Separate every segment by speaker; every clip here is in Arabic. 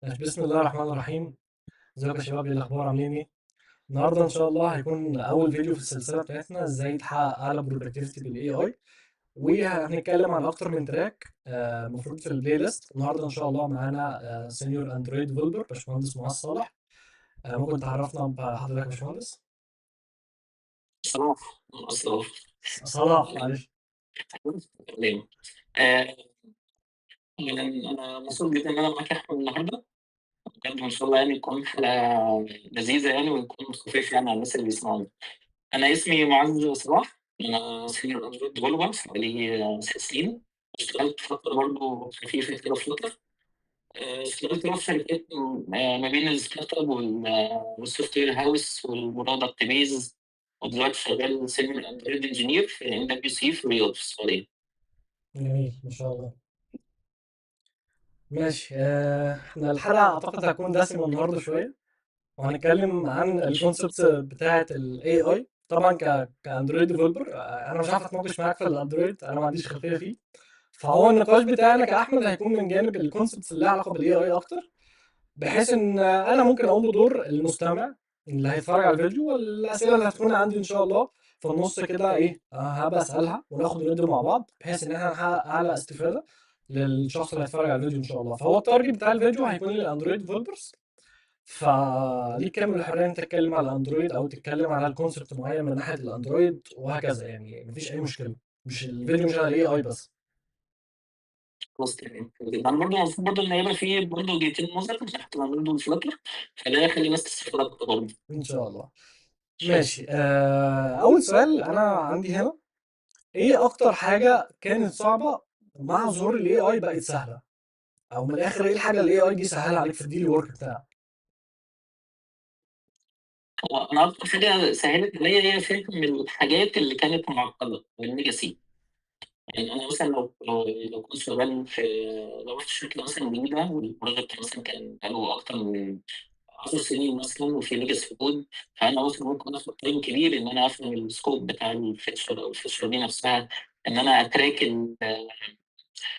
Speaker 1: ماشي، بسم الله الرحمن الرحيم. ازيكم يا شباب؟ ايه الاخبار؟ عاملين ايه؟ النهارده ان شاء الله هيكون اول فيديو في السلسله بتاعتنا ازاي تحقق اعلى برودكتيفيتي بالاي اي، وهنتكلم عن اكتر من تراك المفروض في البلاي ليست. النهارده ان شاء الله معانا سينيور اندرويد ديفلوبر باشمهندس معاذ صالح. ممكن تعرفنا بحضرتك يا باشمهندس؟
Speaker 2: صلاح. صلاح.
Speaker 1: صلاح، معلش.
Speaker 2: تمام. آه، أنا مبسوط جدا إن أنا معاك يا أحمد النهاردة. بجد إن شاء الله يعني تكون حلقة لذيذة يعني ونكون خفيف يعني على الناس اللي بيسمعونا. أنا اسمي معاذ صلاح، أنا سينيور أندرويد ديفلوبر بقالي 6 سنين. اشتغلت فترة برضه خفيفة كده في فلاتر. اشتغلت بقى في شركات ما بين الستارت اب والسوفت وير هاوس والبرودكت بيز. ودلوقتي شغال سينيور اندرويد انجينير في ام دبليو سي في الرياض في السعودية.
Speaker 1: جميل، ما شاء الله. ماشي، احنا الحلقه اعتقد هتكون دسمه النهارده شويه، وهنتكلم عن الكونسبتس بتاعه الاي اي. طبعا كاندرويد ديفلوبر، انا مش عارف اتناقش معاك في الاندرويد، انا ما عنديش خلفيه فيه. فهو النقاش بتاعنا كاحمد هيكون من جانب الكونسبتس اللي لها علاقه بالاي اي اكتر، بحيث ان انا ممكن اقوم بدور المستمع اللي هيتفرج على الفيديو، والاسئله اللي هتكون عندي ان شاء الله في النص كده ايه هبقى اسالها وناخد وندي مع بعض، بحيث ان احنا نحقق اعلى استفاده للشخص اللي هيتفرج على الفيديو ان شاء الله. فهو التارجت بتاع الفيديو هيكون للاندرويد ديفلوبرز، فليك كامل الحريه ان انت تتكلم على الاندرويد او تتكلم على الكونسبت معين من ناحيه الاندرويد وهكذا، يعني مفيش اي مشكله. مش الفيديو مش على الاي اي بس.
Speaker 2: خلاص تمام. انا برضه المفروض برضه ان هيبقى فيه برضه جهتين نظر من ناحيه برضه الفلاتر، فده يخلي الناس تستفاد اكتر برضه.
Speaker 1: ان شاء الله. ماشي، اول سؤال انا عندي هنا: ايه اكتر حاجه كانت صعبه مع ظهور الاي اي بقت سهله؟ او من الاخر، ايه الحاجه اللي الاي اي جه سهلها عليك في الديلي ورك بتاعك؟
Speaker 2: هو انا اكتر حاجه سهلت عليا هي فهم الحاجات اللي كانت معقده والليجاسي. يعني انا مثلا لو كنت شغال في، لو رحت شركه مثلا جديده والبروجكت مثلا كان بقاله اكتر من 10 سنين مثلا وفي ليجاسي كود، فانا مثلا ممكن اخد تايم كبير ان انا افهم السكوب بتاع الفيتشر او الفيتشر دي نفسها، ان انا اتراك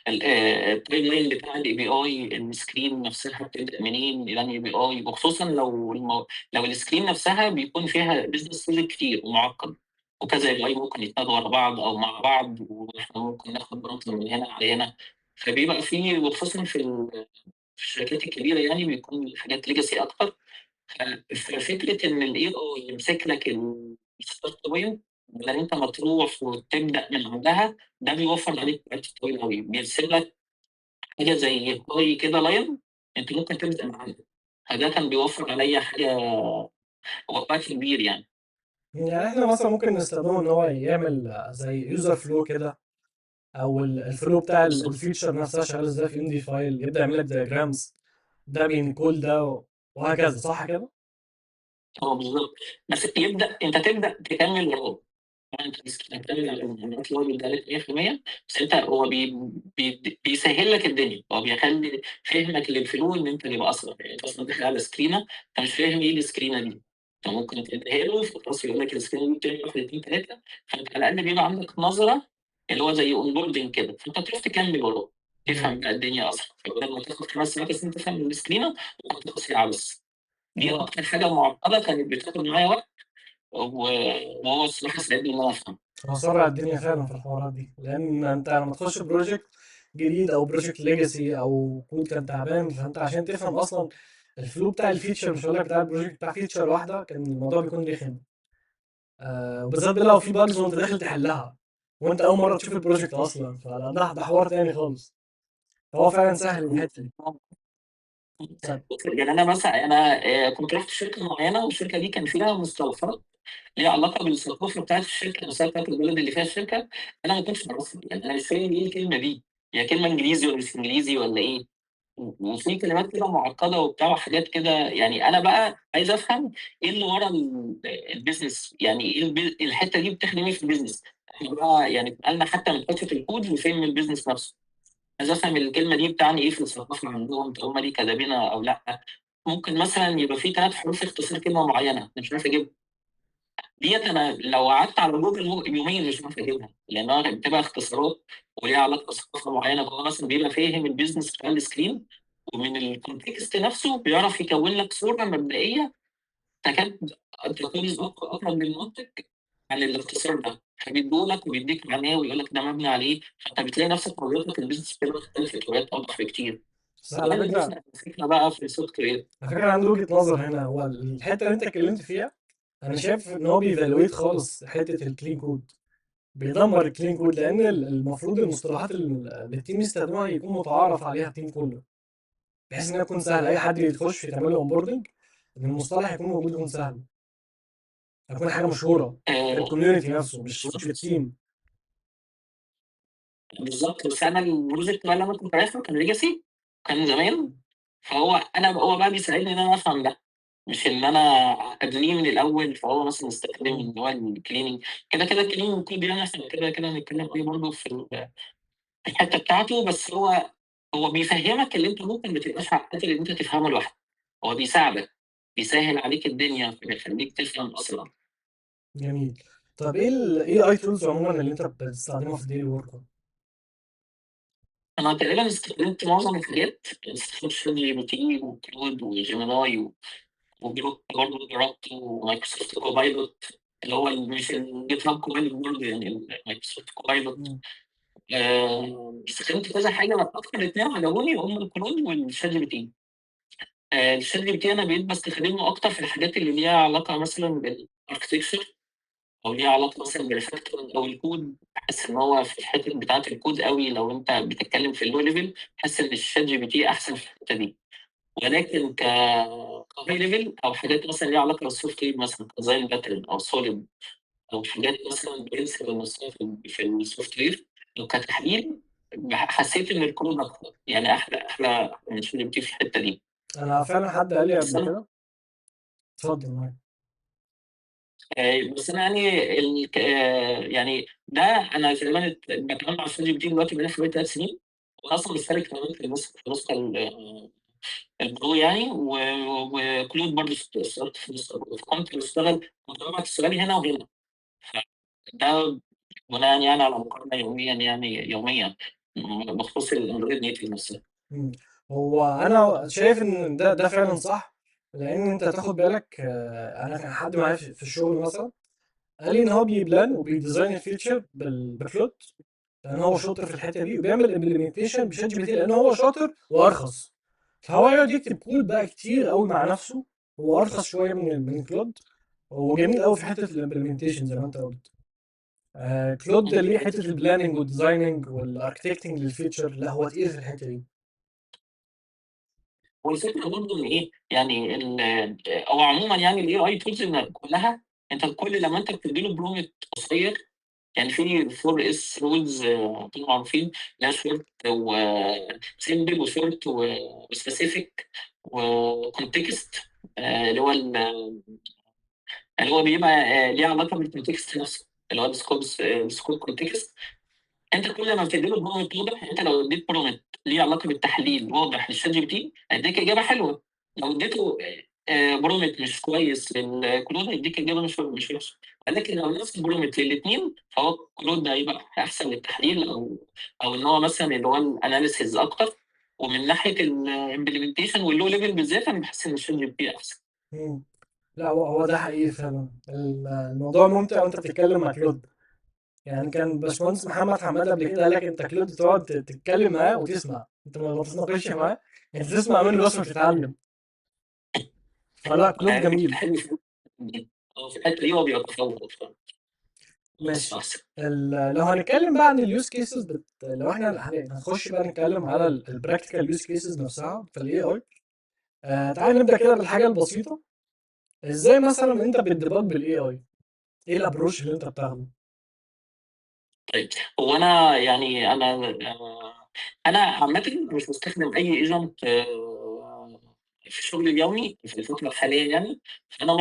Speaker 2: التايم لاين بتاع الاي بي اي، السكرين نفسها بتبدا منين الى الاي بي اي، وخصوصا لو السكرين نفسها بيكون فيها بزنس لوجيك كتير ومعقد، وكذا اي بي اي ممكن يتنادوا ورا بعض او مع بعض، واحنا ممكن ناخد برامج من هنا على هنا. فبيبقى فيه، وخصوصا في الشركات الكبيره يعني بيكون الحاجات ليجاسي اكتر. ففكره ان الاي اي يمسك لك الستارت بوينت بدل انت ما تروح وتبدا من عندها، ده بيوفر عليك وقت طويل قوي، بيرسم لك حاجه زي هاي كده لاين انت ممكن تبدا معاها. فده كان بيوفر عليا حاجه وقت كبير يعني.
Speaker 1: يعني احنا مثلا ممكن نستخدمه ان هو يعمل زي يوزر فلو كده، او الفلو بتاع
Speaker 2: بالظبط.
Speaker 1: الفيتشر نفسها شغال ازاي في ام دي فايل، يبدا يعمل لك دياجرامز، ده بينكول ده وهكذا، صح كده؟
Speaker 2: هو بالظبط. بس انت تبدا تكمل وراه. يعني انت بتعتمد على المعلومات اللي هو بيديها لك 100%، بس انت هو بيسهل لك الدنيا، هو بيخلي فهمك للفلو ان انت يبقى اسرع. يعني انت اصلا داخل على سكرينه، انت مش فاهم ايه السكرينه دي، انت ممكن تديها له خلاص يقول لك السكرينه دي بتعمل 1 2 3، فانت على الاقل بيبقى عندك نظره اللي هو زي اون بوردنج كده، فانت تروح تكمل وراه
Speaker 1: مم.
Speaker 2: تفهم بقى الدنيا اسرع. فبدل ما تاخد 5 ساعات بس انت تفهم السكرينه، ممكن تاخد ساعه بس. دي
Speaker 1: هو
Speaker 2: اكتر حاجه معقده كانت بتاخد معايا وقت، وهو الصراحه ساعدني ان انا افهم.
Speaker 1: هو سرع الدنيا فعلا في الحوارات دي، لان انت لما تخش بروجكت جديد او بروجكت ليجاسي او كود كان تعبان، فانت عشان تفهم اصلا الفلو بتاع الفيتشر، مش هقول لك بتاع البروجكت، بتاع فيتشر واحده، كان الموضوع بيكون رخم. وبالذات بقى لو في باجز وانت داخل تحلها وانت اول مره تشوف البروجكت اصلا، فده حوار تاني خالص. فهو فعلا سهل الحته دي. طيب.
Speaker 2: يعني انا مثلا كنت رحت شركه معينه والشركه دي كان فيها مصطلحات ليها علاقه بالثقافه بتاعت الشركه نفسها، بتاعت البلد اللي فيها الشركه. انا ما كنتش اعرفها، يعني انا مش فاهم ايه الكلمه دي، هي كلمه انجليزي ولا مش انجليزي ولا ايه. وفي كلمات كده معقده وبتاع وحاجات كده، يعني انا بقى عايز افهم ايه اللي ورا البيزنس، يعني ايه الحته دي بتخدم ايه في البيزنس. احنا بقى يعني اتقالنا حتى من حته الكود لفهم البيزنس نفسه. عايز افهم الكلمه دي بتعني ايه في الثقافه عندهم، هم دي كدابينه او لا. ممكن مثلا يبقى في 3 حروف اختصار كلمه معينه أنا مش عارف اجيبها. ديت انا لو قعدت على جوجل يومين مش عارف اجيبها، لانها بتبقى اختصارات وليها علاقه بثقافه معينه. فهو مثلا بيبقى فاهم البيزنس بتاع السكرين، ومن الكونتكست نفسه بيعرف يكون لك صورة مبدئية تكاد تكون أقرب للمنطق عن الاختصار ده، فبيديه لك وبيديك معناه ويقول لك ده مبني عليه، فأنت بتلاقي نفسك نظرتك للبيزنس كده اختلفت وبقت أوضح بكتير.
Speaker 1: بس
Speaker 2: وده
Speaker 1: على
Speaker 2: اللي
Speaker 1: فكره،
Speaker 2: ضفنا الفكرة بقى في السوفت وير.
Speaker 1: أنا عندي وجهه نظر هنا. هو الحته اللي انت اتكلمت فيها، انا شايف ان هو بيفالويت خالص حته الكلين كود، بيدمر الكلين كود، لان المفروض المصطلحات اللي التيم يستخدمها يكون متعارف عليها التيم كله، بحيث انها تكون سهل اي حد يخش يعمل له اونبوردنج، ان المصطلح يكون موجود يكون سهل، يكون حاجه مشهوره في
Speaker 2: آه،
Speaker 1: الكوميونتي نفسه، مش في التيم.
Speaker 2: بالظبط. بس انا البروجكت بقى اللي انا كنت عارفه كان ليجاسي، كان زمان. هو بقى بيساعدني ان انا افهم ده، مش ان انا ابنيه من الاول. فهو مثلا استخدم
Speaker 1: مم.
Speaker 2: اللي هو الكليننج. كده كده الكليننج كود يعني احنا كده كده هنتكلم عليه برضه في الحته بتاعته. بس هو بيفهمك اللي انت ممكن ما تبقاش قادر ان انت تفهمه لوحدك. هو بيساعدك، بيسهل عليك الدنيا، بيخليك تفهم اسرع.
Speaker 1: جميل. طب ايه الاي اي تولز عموما اللي انت بتستخدمها في الديلي ورك؟
Speaker 2: انا تقريبا استخدمت معظم الحاجات، استخدمت شات جي بي تي وكلود وجيميناي وجروك برضه جربته، ومايكروسوفت كوبايلوت اللي هو مش الجيت هاب كوبايلوت برضه، يعني المايكروسوفت كوبايلوت. استخدمت كذا حاجه، بس اكتر اتنين عجبوني هم الكلود والشات جي بي تي. الشات جي بي تي انا بقيت بستخدمه اكتر في الحاجات اللي ليها علاقه مثلا بالاركتكشر، او ليها علاقه مثلا بالريفاكتورنج او الكود. بحس ان هو في الحته بتاعه الكود قوي. لو انت بتتكلم في اللو ليفل، بحس ان الشات جي بي تي احسن في الحته دي. ولكن كهاي ليفل او حاجات مثلا ليها علاقه بالسوفت وير، مثلا زي الباترن او سوليد، او حاجات مثلا برنسبل نفسها في السوفت وير، لو كتحليل حسيت ان الكود اكتر، يعني احلى من شات جي بي تي في الحته دي.
Speaker 1: انا فعلا حد قال لي
Speaker 2: بس
Speaker 1: قبل
Speaker 2: انا
Speaker 1: كده. اتفضل معاك.
Speaker 2: بس انا يعني يعني ده انا تقريبا بتعامل مع الشات جي بي تي دلوقتي بقالي حوالي 3 سنين. وانا اصلا مشترك كمان في النسخه البرو يعني. وكلود برضه اشتغلت في النسخه البرو، فكنت بشتغل، كنت ببعت السؤال هنا وهنا. ده بناء يعني على مقارنه يوميا، يعني يوميا بخصوص الاندرويد نيتف نفسها.
Speaker 1: مم. هو انا شايف ان ده فعلا صح، لان انت تاخد بالك. انا كان حد معايا في الشغل مثلا قال لي ان هو بيبلان وبيديزاين الفيتشر بفلوت، لان هو شاطر في الحته دي، وبيعمل امبلمنتيشن بشات جي بي تي لان هو شاطر وارخص. فهو يقعد يكتب كود بقى كتير قوي مع نفسه، هو ارخص شويه من كلود. هو جميل قوي في حته الامبلمنتيشن زي ما انت قلت. كلود ليه حته البلاننج والديزايننج والاركتكتنج للفيتشر، لا هو تقيل في الحته دي.
Speaker 2: والفكره برضه ان ايه يعني او عموما يعني الاي اي تولز كلها، انت كل لما انت بتدي له برومت قصير، يعني في 4 اس رولز طبعا معروفين، لا شورت وسيمبل وشورت وسبيسيفيك وكونتكست، اللي هو اللي هو بيبقى ليه علاقه بالكونتكست نفسه، اللي هو السكوب كونتكست. انت كل ما بتدي له برومت واضح، انت لو اديت برومت ليه علاقه بالتحليل واضح للشات جي بي تي هيديك اجابه حلوه. لو اديته برومت مش كويس للكلود هيديك اجابه مش وحشه. ولكن لو نفس البرومت للاثنين، فهو الكلود ده هيبقى احسن للتحليل، او ان هو مثلا اللي هو الاناليسيز اكتر. ومن ناحيه الامبلمنتيشن واللو ليفل بالذات، انا بحس ان الشات جي بي تي احسن.
Speaker 1: مم. لا هو ده حقيقي فعلا. الموضوع ممتع وانت بتتكلم مع كلود. يعني كان باشمهندس محمد حماد قبل كده قال لك انت كلود تقعد تتكلم معاه وتسمع، انت ما تتناقشش معاه، انت تسمع منه بس مش تتعلم. فلا كلود
Speaker 2: انا كنت
Speaker 1: جميل.
Speaker 2: بحب في الحته دي هو بيبقى تفوق بس
Speaker 1: ماشي.
Speaker 2: احسن.
Speaker 1: لو هنتكلم بقى عن اليوز كيسز لو احنا هنخش بقى نتكلم على البراكتيكال يوز كيسز نفسها في الاي اي. تعال نبدا كده بالحاجه البسيطه. ازاي مثلا انت بتديباج بالاي اي؟ ايه الابروش اللي انت بتاخده؟
Speaker 2: طيب، هو انا يعني انا عامه مش بستخدم اي ايجنت في الشغل اليومي في الفتره الحاليه يعني. فانا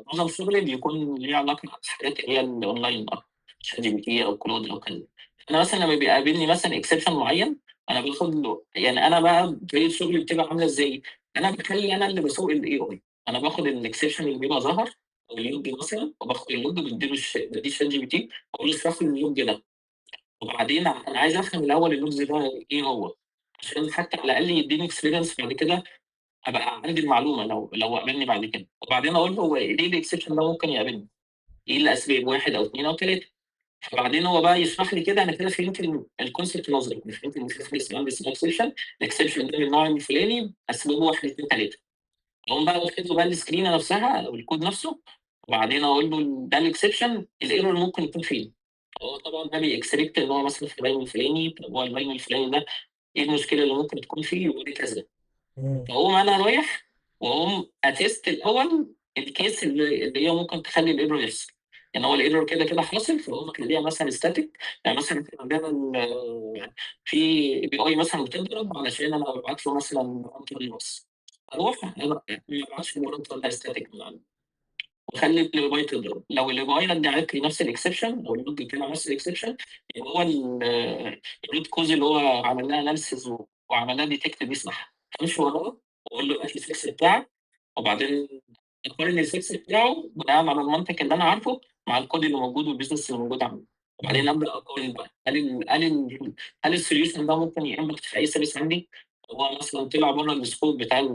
Speaker 2: معظم شغلي بيكون ليه علاقه بالحاجات اللي هي الاونلاين اكتر، شات جي بي تي او كلود او كده. انا مثلا لما بيقابلني مثلا اكسبشن معين، انا باخد له، يعني انا بقى طريقه شغلي بتبقى عامله ازاي. انا بخلي انا اللي بسوق الاي اي. انا باخد الاكسبشن اللي بيبقى ظهر او اللوج مثلا، وباخد اللوج بديه شات جي بي تي، واقول له اشرح لي اللوج ده. وبعدين انا عايز افهم الاول اللغز ده ايه هو. عشان حتى على الاقل يديني اكسبيرينس بعد كده، ابقى عندي المعلومه لو قابلني بعد كده. وبعدين اقول له هو ليه الاكسبشن ده ممكن يقابلني، ايه الاسباب، واحد او اثنين او ثلاثه. فبعدين هو بقى يشرح لي كده، انا كده فهمت الكونسيبت نظري، انا فهمت ان في حاجه اسمها اكسبشن. الاكسبشن ده من النوع الفلاني، اسبابه واحد اثنين ثلاثه. اقوم بقى واخد له بقى السكرين نفسها او الكود نفسه، وبعدين اقول له ده الاكسبشن، الايرور ممكن يكون فين. هو طبعا ده بيكسبكت ان هو مثلا في اللاين الفلاني، طب هو اللاين الفلاني ده ايه المشكله اللي ممكن تكون فيه، يقول لي كذا.
Speaker 1: مم.
Speaker 2: فاقوم انا رايح واقوم اتست الاول الكيس اللي هي ممكن تخلي الايرور يحصل. يعني هو الايرور كده كده حاصل، فاقوم اخليها مثلا ستاتيك. يعني مثلا إحنا عندنا في بي اي مثلا بتضرب علشان انا ببعت له مثلا بس اروح انا ما ببعتش مرات ولا ستاتيك، وخلي الاي بي تضرب. لو الاي بي رجعت لي نفس الاكسبشن او اللوج طلع نفس الاكسبشن، يبقى هو الروت كوز اللي هو عمل لها اناليسيز وعمل لها ديتكت دي صح. امشي وراه واقول له هات لي الفيكس بتاعك، وبعدين اقارن الفيكس بتاعه بناء على المنطق اللي انا عارفه مع الكود اللي موجود والبيزنس اللي موجود عنده. وبعدين
Speaker 1: مم.
Speaker 2: ابدا اقارن بقى، هل السوليوشن ده ممكن يمبكت في اي سيرفيس عندي؟ هو مثلا طلع بره السكوب بتاع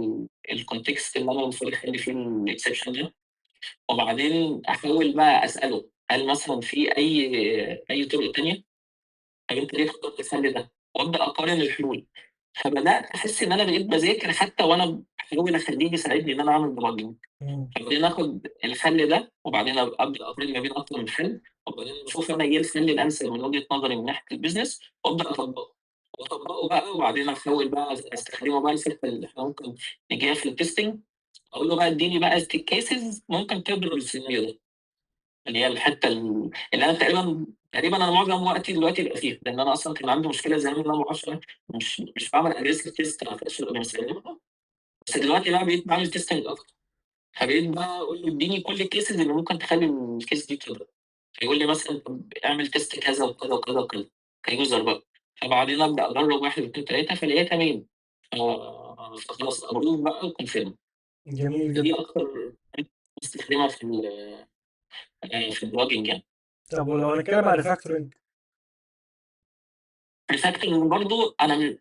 Speaker 2: الكونتكست اللي انا المفروض اخلي فيه الاكسبشن ده. وبعدين احاول بقى اساله هل مثلا في اي طرق تانيه، طب انت ليه اخترت الحل ده، وابدا اقارن الحلول. فبدات احس ان انا بقيت بذاكر حتى وانا بحاول اخليه يساعدني ان انا اعمل ديباجنج.
Speaker 1: مم.
Speaker 2: فبعدين اخد الحل ده وبعدين ابدا اقارن ما بين اكتر من حل، وبعدين اشوف انا ايه الحل الانسب من وجهه نظري من ناحيه البيزنس، وابدا اطبقه بقى. وبعدين احاول بقى استخدمه بقى الفكره اللي احنا ممكن نجيها في التستنج. اقول له بقى اديني بقى كيسز ممكن تضرب السيناريو ده، اللي هي الحته اللي انا تقريبا انا معظم وقتي دلوقتي بقى فيها، لان انا اصلا كان عندي مشكله زمان ان انا ما بعرفش، مش بعمل اجريسيف تيست على الاشياء اللي بستخدمها. بس دلوقتي بقى بقيت بعمل تيستنج اكتر. فبقيت بقى اقول له اديني كل الكيسز اللي ممكن تخلي الكيس دي تضرب. فيقول لي مثلا طب اعمل تيست كذا وكذا وكذا وكذا كيوزر بقى. فبعدين ابدا اجرب واحد اثنين ثلاثه فلاقيها تمام. فخلاص ابروف بقى وكونفيرم.
Speaker 1: جميل
Speaker 2: دي
Speaker 1: جدا.
Speaker 2: اكتر استخدامها في البلوجنج يعني.
Speaker 1: طب ولو هنتكلم عن الريفاكتورنج؟
Speaker 2: الفاكتور برضه انا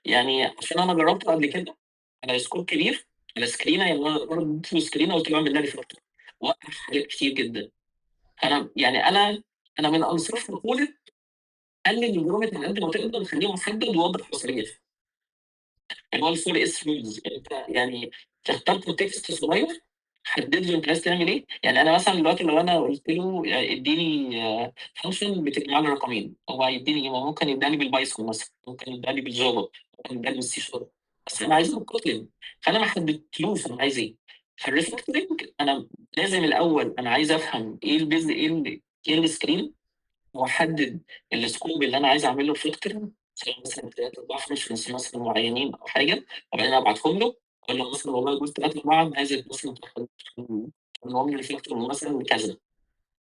Speaker 2: يعني عشان انا جربته قبل كده على سكوب كبير، على سكرينه. يعني انا برضه اديت له سكرينه قلت له اعمل لها ريفاكتور، وقف حاجات كتير جدا. انا من انصاف مقوله قلل الجرومه على قد ما تقدر، خليه محدد وواضح وصريح. اللي هو الفول اس رولز، انت يعني تختار كونتكست صغير، حدد له انت عايز تعمل ايه. يعني انا مثلا دلوقتي لو انا قلت له اديني فانكشن بتجمع لي رقمين، هو هيديني ايه؟ ممكن يداني بالبايثون مثلا، ممكن يداني بالجافا، ممكن يداني بالسي شارب. بس انا عايزه بالكوتلين، فانا ما حددتلوش انا عايز ايه. فالريفاكتورنج انا لازم الاول انا عايز افهم ايه البيز، ايه السكرين، واحدد السكوب اللي انا عايز اعمل له فلتر، سواء مثلا 3 4 فانكشنز مثلا معينين او حاجه. وبعدين ابعتهم له اقول له مثلا والله جزء 3 4 انا عايزك مثلا تنظم لي الفلتر مثلا كذا.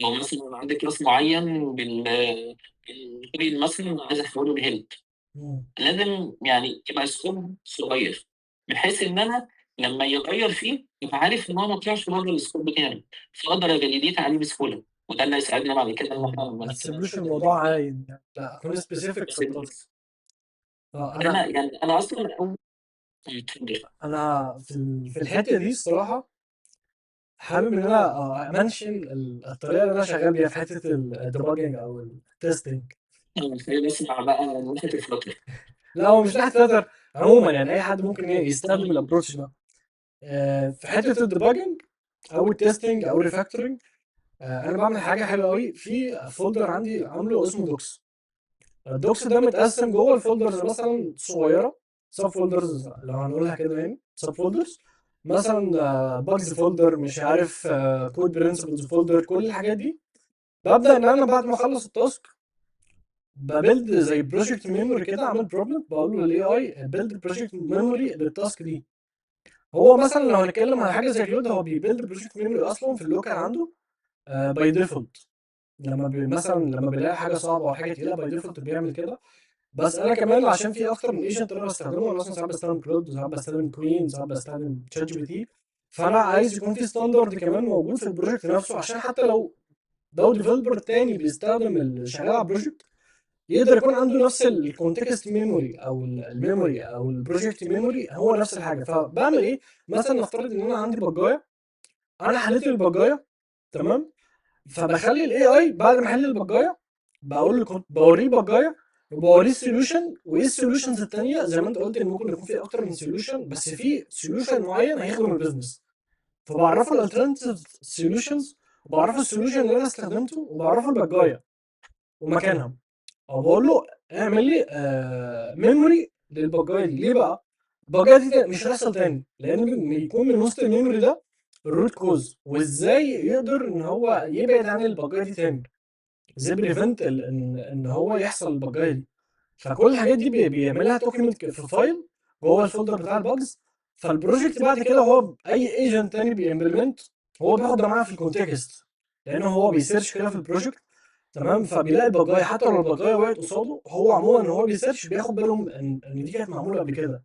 Speaker 2: لو مثلا عندك كلاس معين بالكوين مثلا عايز احوله لهيلب،
Speaker 1: مم.
Speaker 2: لازم يعني يبقى سكوب صغير، بحيث ان انا لما يغير فيه يبقى عارف ان هو ما طلعش بره السكوب بتاعي، فاقدر افاليديت عليه بسهوله. وده اللي هيساعدنا بعد كده ان احنا لما
Speaker 1: ما
Speaker 2: نتكلم
Speaker 1: تسيبلوش
Speaker 2: في
Speaker 1: الموضوع عايم يعني، لا اكون سبيسيفيك في التاسك.
Speaker 2: انا
Speaker 1: انا
Speaker 2: يعني انا اصلا اول اتفضل.
Speaker 1: في الحته دي الصراحه حابب ان انا امنشن الطريقه اللي انا شغال بيها في حته الديباجنج او التستنج.
Speaker 2: خلينا نسمع بقى من ناحيه الفلاتر.
Speaker 1: لا هو مش ناحيه فلاتر، عموما يعني اي حد ممكن يستخدم الابروتش ده. في حته الديباجنج او التستنج او الريفاكتورنج. انا بعمل حاجه حلوه قوي في فولدر عندي عامله اسمه دوكس. الدوكس ده متقسم جوه الفولدرز مثلا صغيره، سب فولدرز لو هنقولها كده يعني سب فولدرز. مثلا باجز فولدر، مش عارف كود برنسبلز فولدر، كل الحاجات دي. ببدا ان انا بعد ما اخلص التاسك ببيلد زي بروجكت ميموري كده، اعمل بروبلم بقول له الاي اي بيلد بروجكت ميموري للتاسك دي. هو مثلا لو هنتكلم على حاجه زي كلود، هو بيبيلد بروجكت ميموري اصلا في اللوكال عنده باي ديفولت. مثلا لما بيلاقي حاجه صعبه او حاجه تقيله باي ديفولت بيعمل كده. بس انا كمان عشان في اكتر من ايجنت انا بستخدمه، انا مثلا ساعات بستخدم كلود، ساعات بستخدم كوين، ساعات بستخدم تشات جي بي تي. فانا عايز يكون في ستاندرد كمان موجود في البروجكت نفسه، عشان حتى لو ديفلوبر تاني بيستخدم اللي شغال على البروجكت يقدر يكون عنده نفس الكونتكست ميموري او الميموري او البروجكت ميموري هو نفس الحاجه. فبعمل ايه؟ مثلا نفترض ان انا عندي بجايه، انا حليت البجايه تمام، فبخلي الاي اي بعد ما احل البجايه بقول له كنت بوريه البجايه وبوريه السوليوشن، وايه السوليوشنز التانيه زي ما انت قلت ان ممكن يكون في اكتر من سوليوشن، بس في سوليوشن معين هيخدم البيزنس، فبعرفه الالترناتيف سوليوشنز، وبعرفه السوليوشن اللي انا استخدمته، وبعرفه البجايه ومكانها، او بقول له اعمل لي ميموري للبجايه دي. ليه بقى؟ البجايه دي مش هتحصل تاني، لان بيكون من وسط الميموري ده الروت كوز، وازاي يقدر ان هو يبعد عن البجايه دي تاني، ازاي بريفنت ان هو يحصل البجايه دي. فكل الحاجات دي بيعملها دوكيمنت في فايل جوه الفولدر بتاع الباجز. فالبروجكت بعد كده هو اي ايجنت تاني بيمبلمنت هو بياخد ده معاه في الكونتكست، لانه هو بيسيرش كده في البروجكت تمام، فبيلاقي البجايه حتى لو البجايه وقعت قصاده، هو عموما هو بيسيرش بياخد باله ان دي كانت معموله قبل كده،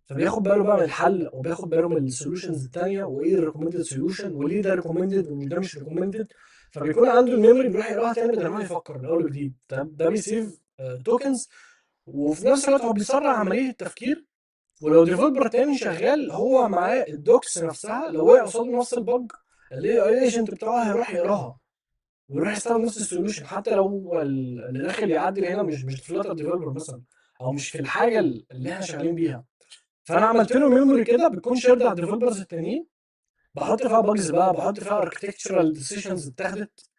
Speaker 1: فبياخد باله بقى من الحل، وبياخد باله من السوليوشنز التانيه، وايه الريكومندد سوليوشن، وليه ده ريكومندد ومش ده مش ريكومندد. فبيكون عنده الميموري بيروح يقراها تاني بدل ما يفكر من اول وجديد. ده بيسيف توكنز، وفي نفس الوقت هو بيسرع عمليه التفكير. ولو ديفلوبر تاني شغال هو معاه الدوكس نفسها، لو وقع قصاده نفس البج الاي اي ايجنت بتاعه هيروح يقراها ويروح يستخدم نفس السوليوشن، حتى لو هو اللي داخل يعدل هنا مش فلاتر ديفلوبر مثلا، او مش في الحاجه اللي احنا شغالين بيها. فانا عملت له ميموري كده بتكون شيرد على الديفلوبرز التانيين، بحط فيها باجز بقى، بحط فيها اركتكتشرال ديسيشنز اتاخدت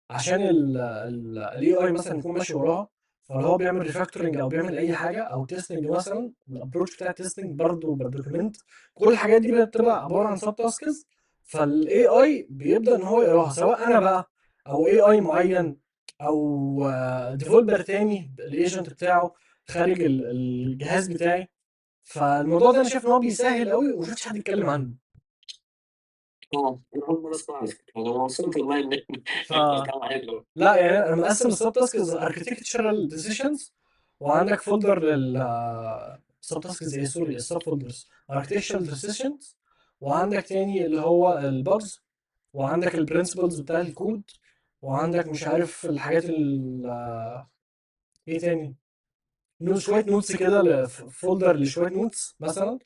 Speaker 1: عشان الاي اي مثلا يكون ماشي وراها. فلو هو بيعمل ريفاكتورنج او بيعمل اي حاجه او تيستنج مثلا، الابروش بتاع التيستنج برضه بالدوكيمنت، كل الحاجات دي بتبقى عباره عن سب تاسكس. فالاي اي بيبدا ان هو يقراها، سواء انا بقى او اي اي معين او ديفلوبر تاني الايجنت بتاعه خارج الجهاز بتاعي. فالموضوع ده انا شايف ان هو بيسهل قوي ومشفتش حد يتكلم عنه.
Speaker 2: أنا أول مرة أسمع على فكرة، أنا مبسوط والله إنك
Speaker 1: ف
Speaker 2: بتتكلم معايا دلوقتي.
Speaker 1: لا يعني انا مقسم السب تاسكس اركتكتشرال ديسيشنز، وعندك فولدر لل سب تاسكس زي سوري السب فولدرز اركتكتشرال ديسيشنز، وعندك تاني اللي هو الباجز، وعندك البرنسبلز بتاع الكود، وعندك مش عارف الحاجات ايه تاني، شويه نوتس كده، فولدر لشويه نوتس مثلا،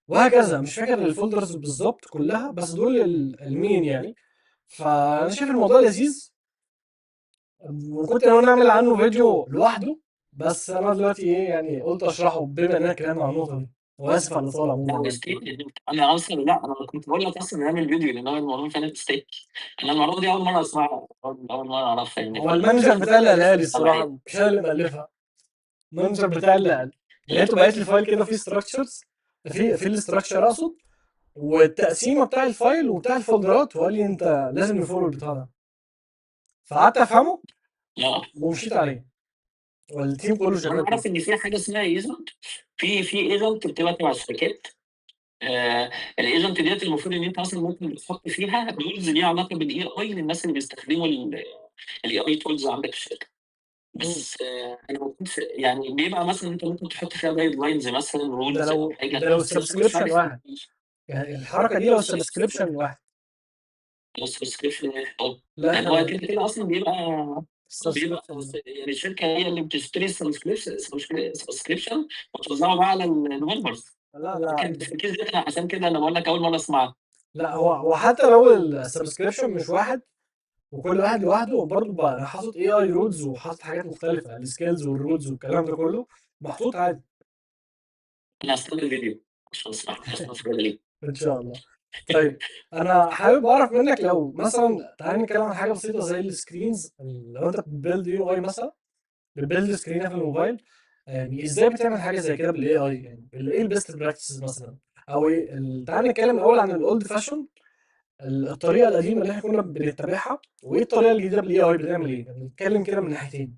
Speaker 1: وهكذا. مش فاكر الفولدرز بالظبط كلها، بس دول المين يعني. فانا شايف الموضوع لذيذ، وكنت ناوي نعمل عنه فيديو لوحده، بس انا دلوقتي ايه يعني قلت اشرحه بما اننا اتكلمنا عن النقطه دي. واسف على الاطاله
Speaker 2: لا
Speaker 1: عموما يعني.
Speaker 2: مستحيل، أنا أصلا لا أنا كنت بقول لك أصلا نعمل فيديو لأن هو الموضوع فعلا يستاهل. أنا المعلومة دي أول مرة أسمعها، أول مرة أعرفها يعني
Speaker 1: هو المانجر بتاع اللي قالها لي
Speaker 2: طبيعي.
Speaker 1: الصراحه، مش انا اللي مالفها، المانجر بتاع اللي قال. لقيته بعت لي فايل كده فيه ستراكشرز، في الاستراكشر اقصد، والتقسيمه بتاع الفايل وبتاع الفولدرات، وقال لي انت لازم نفولو البتاع ده. فقعدت افهمه
Speaker 2: لا
Speaker 1: ومشيت عليه، والتيم كله
Speaker 2: أنا
Speaker 1: شغال كده.
Speaker 2: أعرف إن في حاجة اسمها ايجنت، في ايجنت بتبقى تبع الشركات. الايجنت ديت المفروض ان انت اصلا ممكن بتحط فيها رولز ليها علاقه بالاي اي للناس اللي بيستخدموا الاي اي تولز عندك في الشركه.
Speaker 1: مم.
Speaker 2: بس انا ما كنتش يعني بيبقى مثلا انت ممكن تحط فيها جايد لاينز مثلا
Speaker 1: ده
Speaker 2: رولز او
Speaker 1: لو
Speaker 2: حاجه،
Speaker 1: ده لو
Speaker 2: بس انا مش
Speaker 1: السبسكريبشن
Speaker 2: عارف
Speaker 1: واحد، يعني الحركه دي لو السبسكريبشن واحد.
Speaker 2: السبسكريبشن او
Speaker 1: لا
Speaker 2: يعني
Speaker 1: احنا
Speaker 2: هو كده كده اصلا بيبقى
Speaker 1: السبسكريبشن.
Speaker 2: يعني الشركه هي اللي بتشتري السبسكريبشن وتوزعه بقى على الديفلوبرز.
Speaker 1: لا لا
Speaker 2: لكن في الكيس ده عشان كده انا بقول لك اول مره اسمعها.
Speaker 1: لا، هو حتى لو السبسكريبشن مش واحد وكل واحد لوحده، برضه بقى انا حاطط اي اي رودز وحاطط حاجات مختلفه، السكيلز والرودز والكلام ده كله محطوط عادي.
Speaker 2: انا هستنى الفيديو عشان اسمع عشان اتفرج عليه.
Speaker 1: ان شاء الله. طيب انا حابب اعرف منك، لو مثلا تعالى نتكلم عن حاجه بسيطه زي السكرينز. لو انت بتبيلد يو اي مثلا، بتبيلد سكرين في الموبايل، يعني ازاي بتعمل حاجه زي كده بالاي اي؟ يعني ايه البيست براكتسز مثلا، او ايه تعالى نتكلم الاول عن الاولد فاشون، الطريقه القديمه اللي احنا كنا بنتبعها، وايه الطريقه الجديده بالاي اي بتعمل ايه، يعني نتكلم كده من ناحيتين.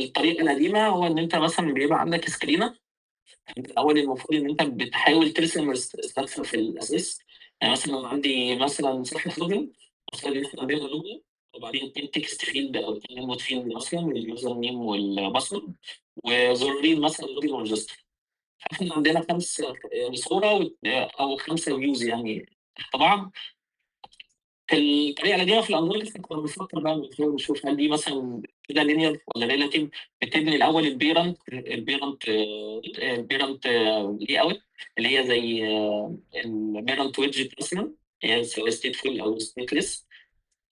Speaker 2: الطريقه القديمه هو ان انت مثلا بيبقى عندك سكرينه. انت الاول المفروض ان انت بتحاول ترسم ستراكشر في الاساس. يعني مثلا عندي مثلا صفحه لوجن، مثلا يدخل بيها لوجو، وبعدين اتنين تكست فيلد او اتنين انبوت فيلد مثلا اليوزر نيم والباسورد، وزرارين مثلا لوجن وريجستر. احنا عندنا خمس يعني صوره او خمسه فيوز يعني طبعا. في الطريقة القديمة في الأندرويد إحنا كنا بنفكر بقى بنحاول نشوف هل دي مثلًا كده linear والّا relative. بتبني الأول الparent layout اللي هي زي الparent widget مثلًا، هي سواء stateful أو stateless.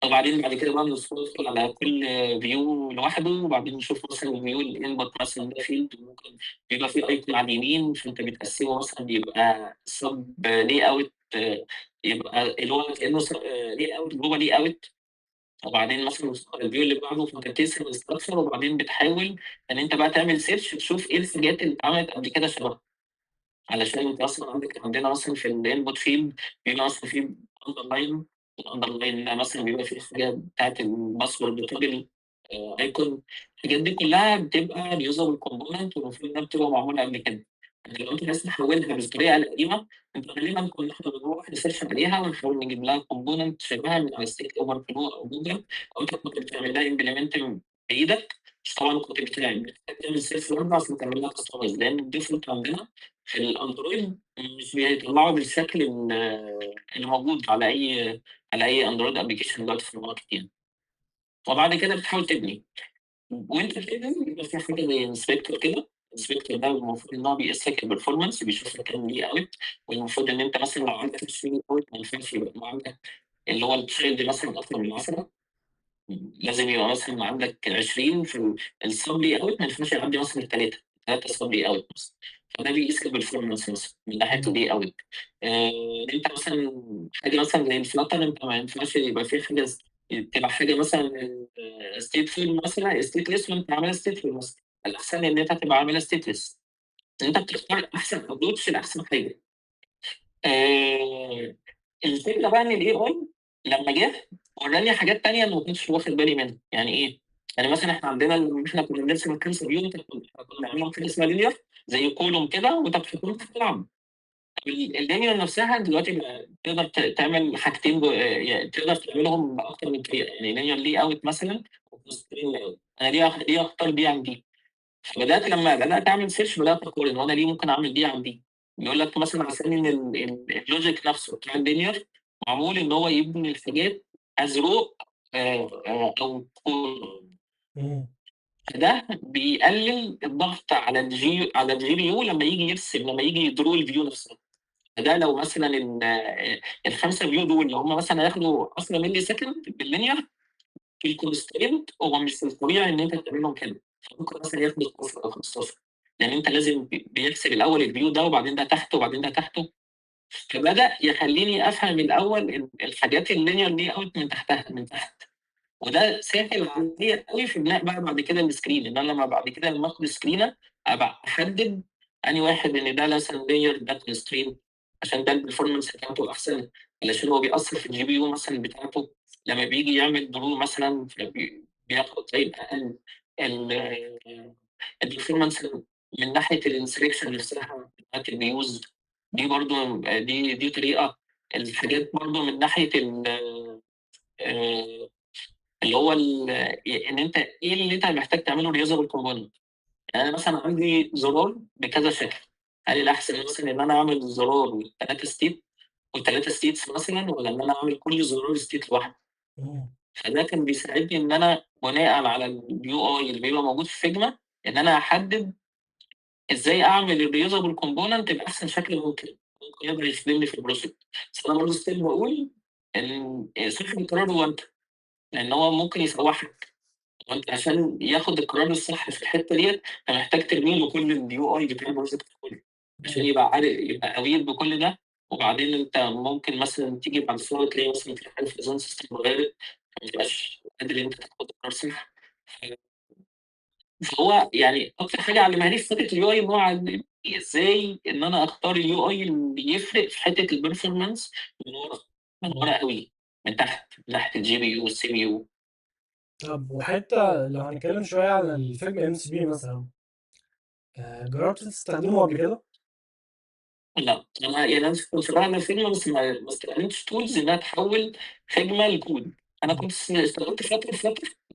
Speaker 2: وبعدين بعد كده بقى ندخل على كل view لوحده، وبعدين نشوف مثلًا الview الinput مثلًا ده field ممكن بيبقى فيه icon على اليمين، فأنت بتقسمه مثلًا بيبقى sub layout، يبقى اللي هو كأنه layout جوه layout. وبعدين مثلًا الview اللي بعده فأنت بترسم الstructure، وبعدين بتحاول إن أنت بقى تعمل search تشوف إيه الحاجات اللي اتعملت قبل كده شبهها. علشان أنت أصلًا عندنا مثلًا في الinput field بيبقى مثلًا في underline. الunderline ده مثلًا بيبقى فيه الحاجة بتاعة الpassword toggle icon. الحاجات دي كلها بتبقى reusable component والمفروض إنها بتبقى معمولة قبل كده. لكن لو أنت عايز تحولها بالطريقة القديمة، أنت غالبًا كنا إحنا بنروح نسيرش عليها ونحاول نجيب لها component شبهها من على stack overflow أو جوجل، أو أنت كنت بتعمل لها implement بإيدك. بس طبعًا كنت بتحتاج تعمل search برضه عشان تعمل لها customize، لأن الdefault عندنا في الأندرويد مش بيطلعوا بالشكل اللي موجود على أي أندرويد application دلوقتي في الماركت يعني. وبعد كده بتحاول تبني، وأنت بتبني بيبقى في حاجة زي inspector كده. الinspector ده المفروض إن هو بيقيس لك الperformance، بيشوف لك كام layout. والمفروض إن أنت مثلًا لو عندك 20 layout ما ينفعش يبقى عندك اللي هو الchild مثلًا أكتر من 10. لازم يبقى مثلًا عندك 20 في الsub layout ما ينفعش يعدّي مثلًا ال3 sub layout مثلًا. فده بيقيس الperformance مثلًا من ناحية
Speaker 1: إمم.
Speaker 2: الlayout. أنت مثلًا حاجة مثلًا زي الflutter أنت ما ينفعش يبقى في حاجة تبقى حاجة مثلًا stateful مثلًا stateless وأنت عاملها stateful مثلًا. الأحسن إن أنت تبقى عاملها stateless. أنت بتختار أحسن approach لأحسن حاجة. آآ الفكرة بقى إن الAI لمّا جه ورّاني حاجات تانية أنا ما كنتش واخد بالي منها. يعني إيه؟ يعني مثلًا إحنا عندنا إحنا كنا بنرسم الكام صهيون، إحنا كنا بنعملهم حاجة اسمها linear زي column كده وأنت بتحطهم تحت بعض. الlinear نفسها دلوقتي بقى تقدر تعمل حاجتين يعني تقدر تعملهم بأكتر من طريقة. يعني linear layout مثلًا وconstraint layout. أنا ليه أختار دي عن دي؟ فبدأت لمّا بدأت أعمل search بدأت أقارن هو أنا ليه ممكن أعمل دي عن دي. يقول لك مثلًا عشان إن الlogic نفسه بتاع الlinear معمول إن هو يبني الحاجات as row أو column.
Speaker 1: إمم.
Speaker 2: فده بيقلل الضغط على الGPU لمّا ييجي يdraw الview نفسها. فده لو مثلًا ال5 view دول اللي هم مثلًا هياخدوا 10 millisecond بالlinear في الconstraint هو مش الطبيعي إن أنت تعملهم كده. فممكن مثلًا ياخد 12 أو 15. لإن أنت لازم بيحسب الأول الview ده وبعدين ده تحته وبعدين ده تحته. فبدأ يخلّيني أفهم الأول الحاجات الlinear layout من تحت. وده سهِّل عليّا أوي في بناء بقى بعد كده الscreen، إن أنا لمّا بعد كده لمّا آخد screenة أبقى أحدد أنهي واحد إن ده مثلًا layer ده constraint عشان ده الperformance بتاعته أحسن، علشان هو بيأثّر في الGPU مثلًا بتاعته. لمّا بييجي يعمل draw مثلًا بياخد time أقل. ال الperformance من ناحية الinstruction نفسها بتاعة الviews دي برضه دي طريقة. الحاجات برضه من ناحية آآ اللي هو إن أنت إيه اللي أنت محتاج تعمله reusable component. يعني أنا مثلًا عندي زرار بكذا شكل. هل الأحسن مثلًا إن أنا أعمل زرار و3 state و3 states مثلًا والّا إن أنا أعمل كل زرار state لوحده؟
Speaker 1: إمم.
Speaker 2: فده كان بيساعدني إن أنا بناءً على الUI اللي بيبقى موجود في Figma إن أنا أحدد إزاي أعمل الreusable component بأحسن شكل ممكن. ممكن يقدر يخدمني في الproject. بس أنا برضه still باقول إن صاحب القرار هو أنت، لإن هو ممكن يسوّحك. وأنت عشان ياخد القرار الصح في الحتّة ديّة، أنت محتاج ترمي له كل الUI بتاع الproject كلّه، عشان
Speaker 1: إمم.
Speaker 2: يبقى aware بكل ده. وبعدين أنت ممكن مثلًا تيجي بعد شوية تلاقي مثلًا في حاجة في الdesign system اتغيّرت، فما تبقاش قادر إن أنت تاخد قرار صح. فهو يعني أكتر حاجة علّمها لي في فترة الUI إن هو علّمني إزاي إن أنا أختار الUI اللي يفرق في حتّة الperformance من ورا، من ورا
Speaker 1: إمم.
Speaker 2: أوي، من تحت، من ناحية الGPU والCPU.
Speaker 1: طب وحتّة لو هنتكلم شوية على الفيلم MCP مثلًا، جرّبت تستخدمه قبل كده؟
Speaker 2: لأ، أنا كنت باعمل فيجما بس ما استخدمتش tools إنها تحوّل فيجما لكود. أنا
Speaker 1: إمم.
Speaker 2: كنت استخدمت Flutter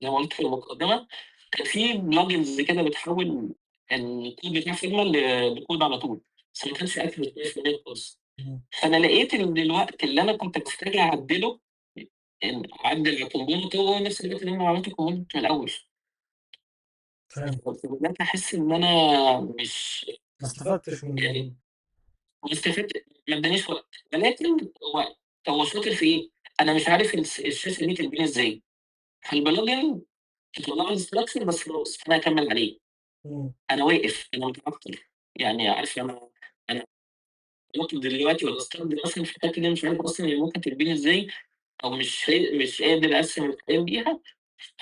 Speaker 2: زي ما قُلت في المقدمة. كان في plugins كده بتحوّل الكود بتاع فيجما لكود على طول، بس ما كانش accurate 100% خالص.
Speaker 1: إمم.
Speaker 2: فأنا لقيت إن الوقت اللي أنا كنت محتاج أعدّله اعدل على الكومبوننت هو نفس الحاجات اللي انا عملت الكومبوننت من الاول.
Speaker 1: فاهم.
Speaker 2: فبدات احس ان انا مش
Speaker 1: ما استفدتش من الموضوع.
Speaker 2: يعني واستفدت، ما ادانيش وقت، ولكن هو شاطر في ايه؟ انا مش عارف الشاشه دي تتبني ازاي، فالبلجن تطلع لي structure بس خلاص انا هكمل عليه.
Speaker 1: مم.
Speaker 2: انا واقف، انا متعطل، يعني عارف انا باطل دلوقتي والّا أستخدم مثلًا في الحتّة دي مش عارف أصلًا هي ممكن تتبني إزاي، أو مش قادر أرسم الكلام بيها،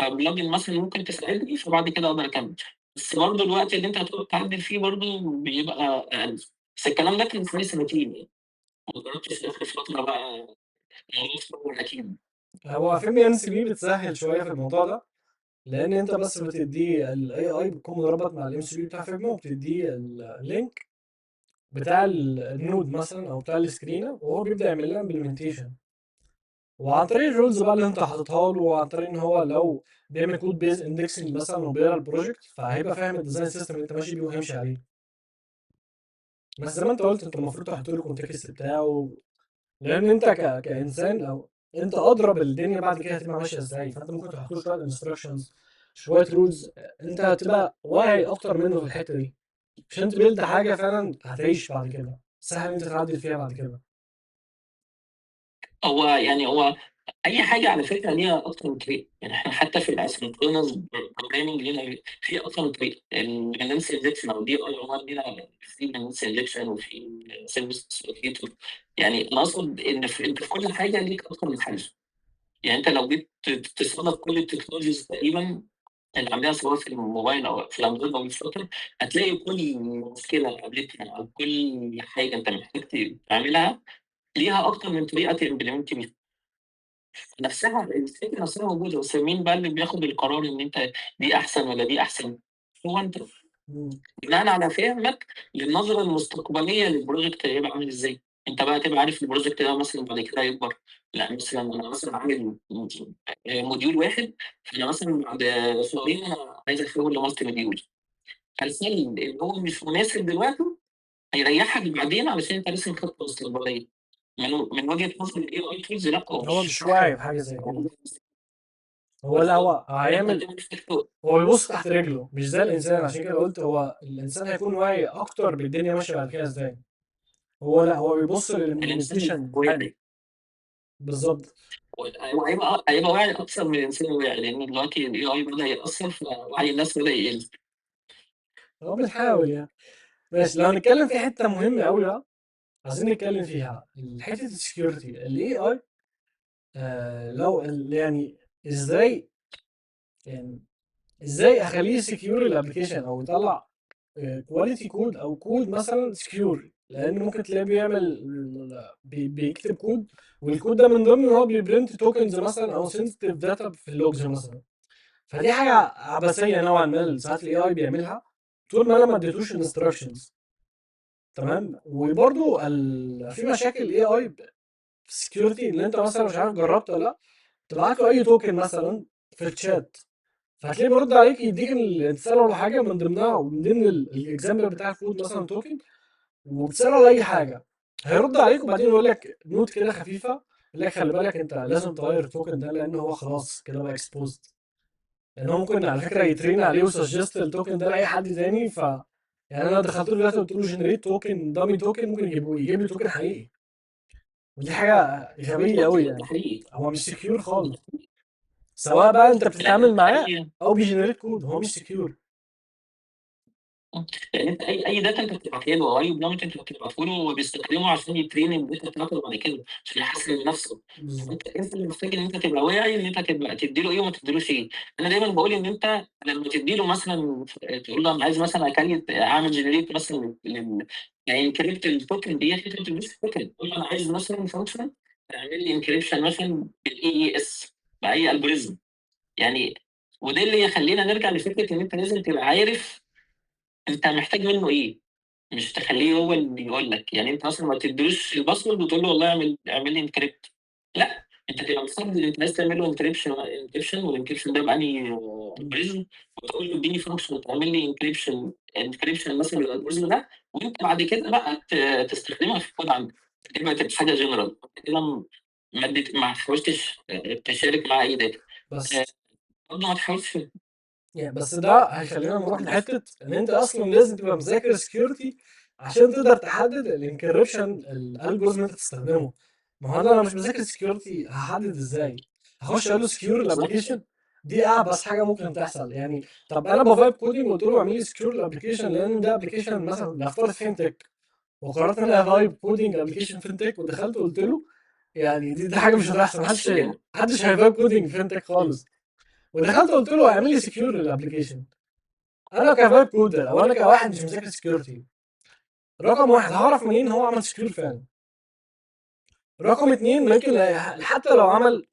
Speaker 2: فplugin مثلًا ممكن تساعدني، فبعد كده أقدر أكمّل. بس برضه الوقت اللي أنت هتقعد تعدِّل فيه برضه بيبقى أقل. بس الكلام ده كان حوالي سنتين يعني، ما جرّبتش آخر فترة بقى الموضوع اتطوّر أكيد.
Speaker 1: هو فيلم MCP بتسهل شويه في الموضوع ده، لان انت بس بتديه ال AI بيكون مربط مع ال MCP بتاع فيجما، وبتديه اللينك بتاع النود مثلا او بتاع السكرينه، وهو بيبدا يعمل لها امبلمنتيشن. وعن طريق الرولز بقى اللي انت حاططها له، وعن طريق ان هو لو بيعمل كود بيز اندكسنج مثلا وبيقرا البروجكت، فهيبقى فاهم الديزاين سيستم اللي انت ماشي بيه وهيمشي عليه. بس زي ما انت قلت، انت المفروض تحط له الكونتكست بتاعه، لان انت كانسان، او انت ادرى بالدنيا بعد كده هتبقى ماشيه ازاي. فانت ممكن تحط له شويه انستراكشنز، شويه رولز، انت هتبقى واعي اكتر منه في الحته دي، عشان تبيلد حاجه فعلا هتعيش بعد كده، سهل ان انت تعدل فيها بعد كده.
Speaker 2: هو أي حاجة على فكرة ليها أكتر من طريقة، يعني إحنا حتى في الasynchronous programming لينا في أكتر من طريقة، الdependency injection أو DIY لينا في dependency injection وفي service locator. يعني أنا أقصد إن أنت في كل حاجة ليك أكتر من حل. يعني أنت لو جيت تصنّف كل التكنولوجيز تقريبًا اللي عندنا سواء في الموبايل أو في الأندرويد أو الflutter، هتلاقي كل مشكلة قابلتنا أو كل حاجة أنت محتاج تعملها ليها أكتر من طريقة تimplement بيها. نفسها الفكرة نفسها موجودة، بس مين بقى اللي بياخد القرار إن أنت دي أحسن والّا دي أحسن؟ هو أنت،
Speaker 1: مم.
Speaker 2: بناءً على فهمك للنظرة المستقبلية للproject هيبقى عامل إزاي. أنت بقى هتبقى عارف الproject ده مثلًا بعد كده هيكبر، لأ مثلًا أنا مثلًا عامل موديول واحد، فأنا مثلًا بعد شهرين أنا عايز أحوّل لمالتي موديول، فالحل اللي هو مش مناسب دلوقتي هيريحك بعدين علشان أنت راسم خطة مستقبلية. من وجهة نظر الAI tools لأ، هو
Speaker 1: هو
Speaker 2: مش
Speaker 1: مش
Speaker 2: صح.
Speaker 1: واعي بحاجه زي كده. هو لا، هو
Speaker 2: أنت
Speaker 1: هيعمل،
Speaker 2: هتعمل استكتار.
Speaker 1: هو بيبص تحت رجله مش زي الانسان. عشان كده قلت هو الانسان هيكون واعي اكتر بالدنيا ماشيه بعد كده ازاي. هو لا، هو بيبص
Speaker 2: الإنسان
Speaker 1: للامبلمنتيشن حالا.
Speaker 2: واعي،
Speaker 1: بالظبط.
Speaker 2: هيبقى واعي أكتر من الإنسان الواعي، لإن دلوقتي الAI بدأ يأثّر، فوعي الناس بدأ يقل.
Speaker 1: هو بنحاول يعني. ماشي، لو هنتكلم في حته مهمه قوي بقى، عايزين نتكلم فيها حته السكيورتي الاي اي. لو يعني ازاي، يعني ازاي اخليه سكيور الابلكيشن، او يطلع كواليتي كود او كود مثلا سكيور. لان ممكن تلاقيه بيعمل بيكتب كود، والكود ده من ضمن ان هو بيبرنت توكنز مثلا او سنسيتيف داتا في اللوجز مثلا. فدي حاجه عبثيه نوعا ما ساعات الاي اي بيعملها، طول ما انا ما اديتوش انستراكشنز. تمام. وبرده في مشاكل اي اي في السكيورتي، اللي انت مثلا مش عارف جربت ولا لا، تبعت له اي توكن مثلا في الشات، فهتلاقيه بيرد عليك يديك تساله على حاجه من ضمنها، ومن ضمن الاكزامبل بتاع الكود مثلا توكن، وبتساله على اي حاجه، هيرد عليك وبعدين يقول لك نوت كده خفيفه، يقول لك خلي بالك انت لازم تغير التوكن ده، لان هو خلاص كده بقى اكسبوزد. لان هو ممكن على فكره يترين عليه وسجست التوكن ده لاي حد تاني. يعني انا دخلت له دلوقتي قلت له جنريت توكن دامي توكن، ممكن يجيب لي توكن حقيقي. ودي حاجه غبيه قوي
Speaker 2: ده
Speaker 1: يعني.
Speaker 2: حقيقي.
Speaker 1: هو مش سكيور خالص، سواء بقى انت
Speaker 2: لأن
Speaker 1: بتتعامل
Speaker 2: أنت
Speaker 1: معاه او بيجنريت كود، هو مش سكيور.
Speaker 2: لأن أنت أي data أنت بتبعتها له أو أي prompt أنت بتبعته له هو بيستخدمه عشان يtrain الdata بتاعته بعد كده، عشان يحسن من نفسه.
Speaker 1: بالظبط.
Speaker 2: أنت اللي محتاج إن أنت تبقى واعي إن أنت تبقى تدّي له إيه وما تدّيلوش إيه. أنا دايمًا باقول إن أنت لمّا تدّي له مثلًا تقول له أنا عايز مثلًا أعمل generate مثلًا يعني encrypt الtoken ديّة، أنت ما تدّيلوش الtoken، قُل له أنا عايز مثلًا function تعمل لي encryption مثلًا بالAES بأي algorithm يعني. وده اللي يخلّينا نرجع لفكرة إن أنت لازم تبقى عارف أنت محتاج منّه إيه، مش تخلّيه هو اللي يقول لك. يعني أنت مثلًا ما تدّيلوش الpassword وتقول له والله اعمل لي encrypt، لأ، أنت تبقى محدد أنت عايز تعمل له encryption والencryption ده بأنهي
Speaker 1: مم.
Speaker 2: algorithm، وتقول له ادّيني function تعمل لي encryption مثلًا للalgorithm ده، وأنت بعد كده بقى تستخدمها في الكود عندك، دي بقت حاجة general. أنت كده ما حاولتش تشارك معاه اي داتا.
Speaker 1: بس
Speaker 2: برضه ما تحاولش.
Speaker 1: يعني بس ده هيخلينا نروح لحته ان انت اصلا لازم تبقى مذاكر سكيورتي عشان تقدر تحدد الانكريبشن الالجوريزم اللي انت تستخدمه. ما هو انا لو مش مذاكر سكيورتي هحدد ازاي؟ هخش اقول له سكيور
Speaker 2: بالظبط.
Speaker 1: الابلكيشن؟ دي اعبث حاجه ممكن تحصل يعني. طب انا بفايب كودينج وقلت له اعمل لي سكيور الابلكيشن لان ده ابلكيشن مثلا نفترض فينتك، وقررت ان انا افايب كودينج ابلكيشن فينتك ودخلت وقلت له، يعني دي حاجه مش هتحصل. محدش هيفايب كودينج فينتك خالص. ودخلت قلت له اعمل لي سكيور الابلكيشن. انا كفايب كودر او انا كواحد مش مذاكر سكيورتي، رقم واحد هعرف منين هو عمل سكيور فعلا؟ رقم اتنين ممكن حتى لو عمل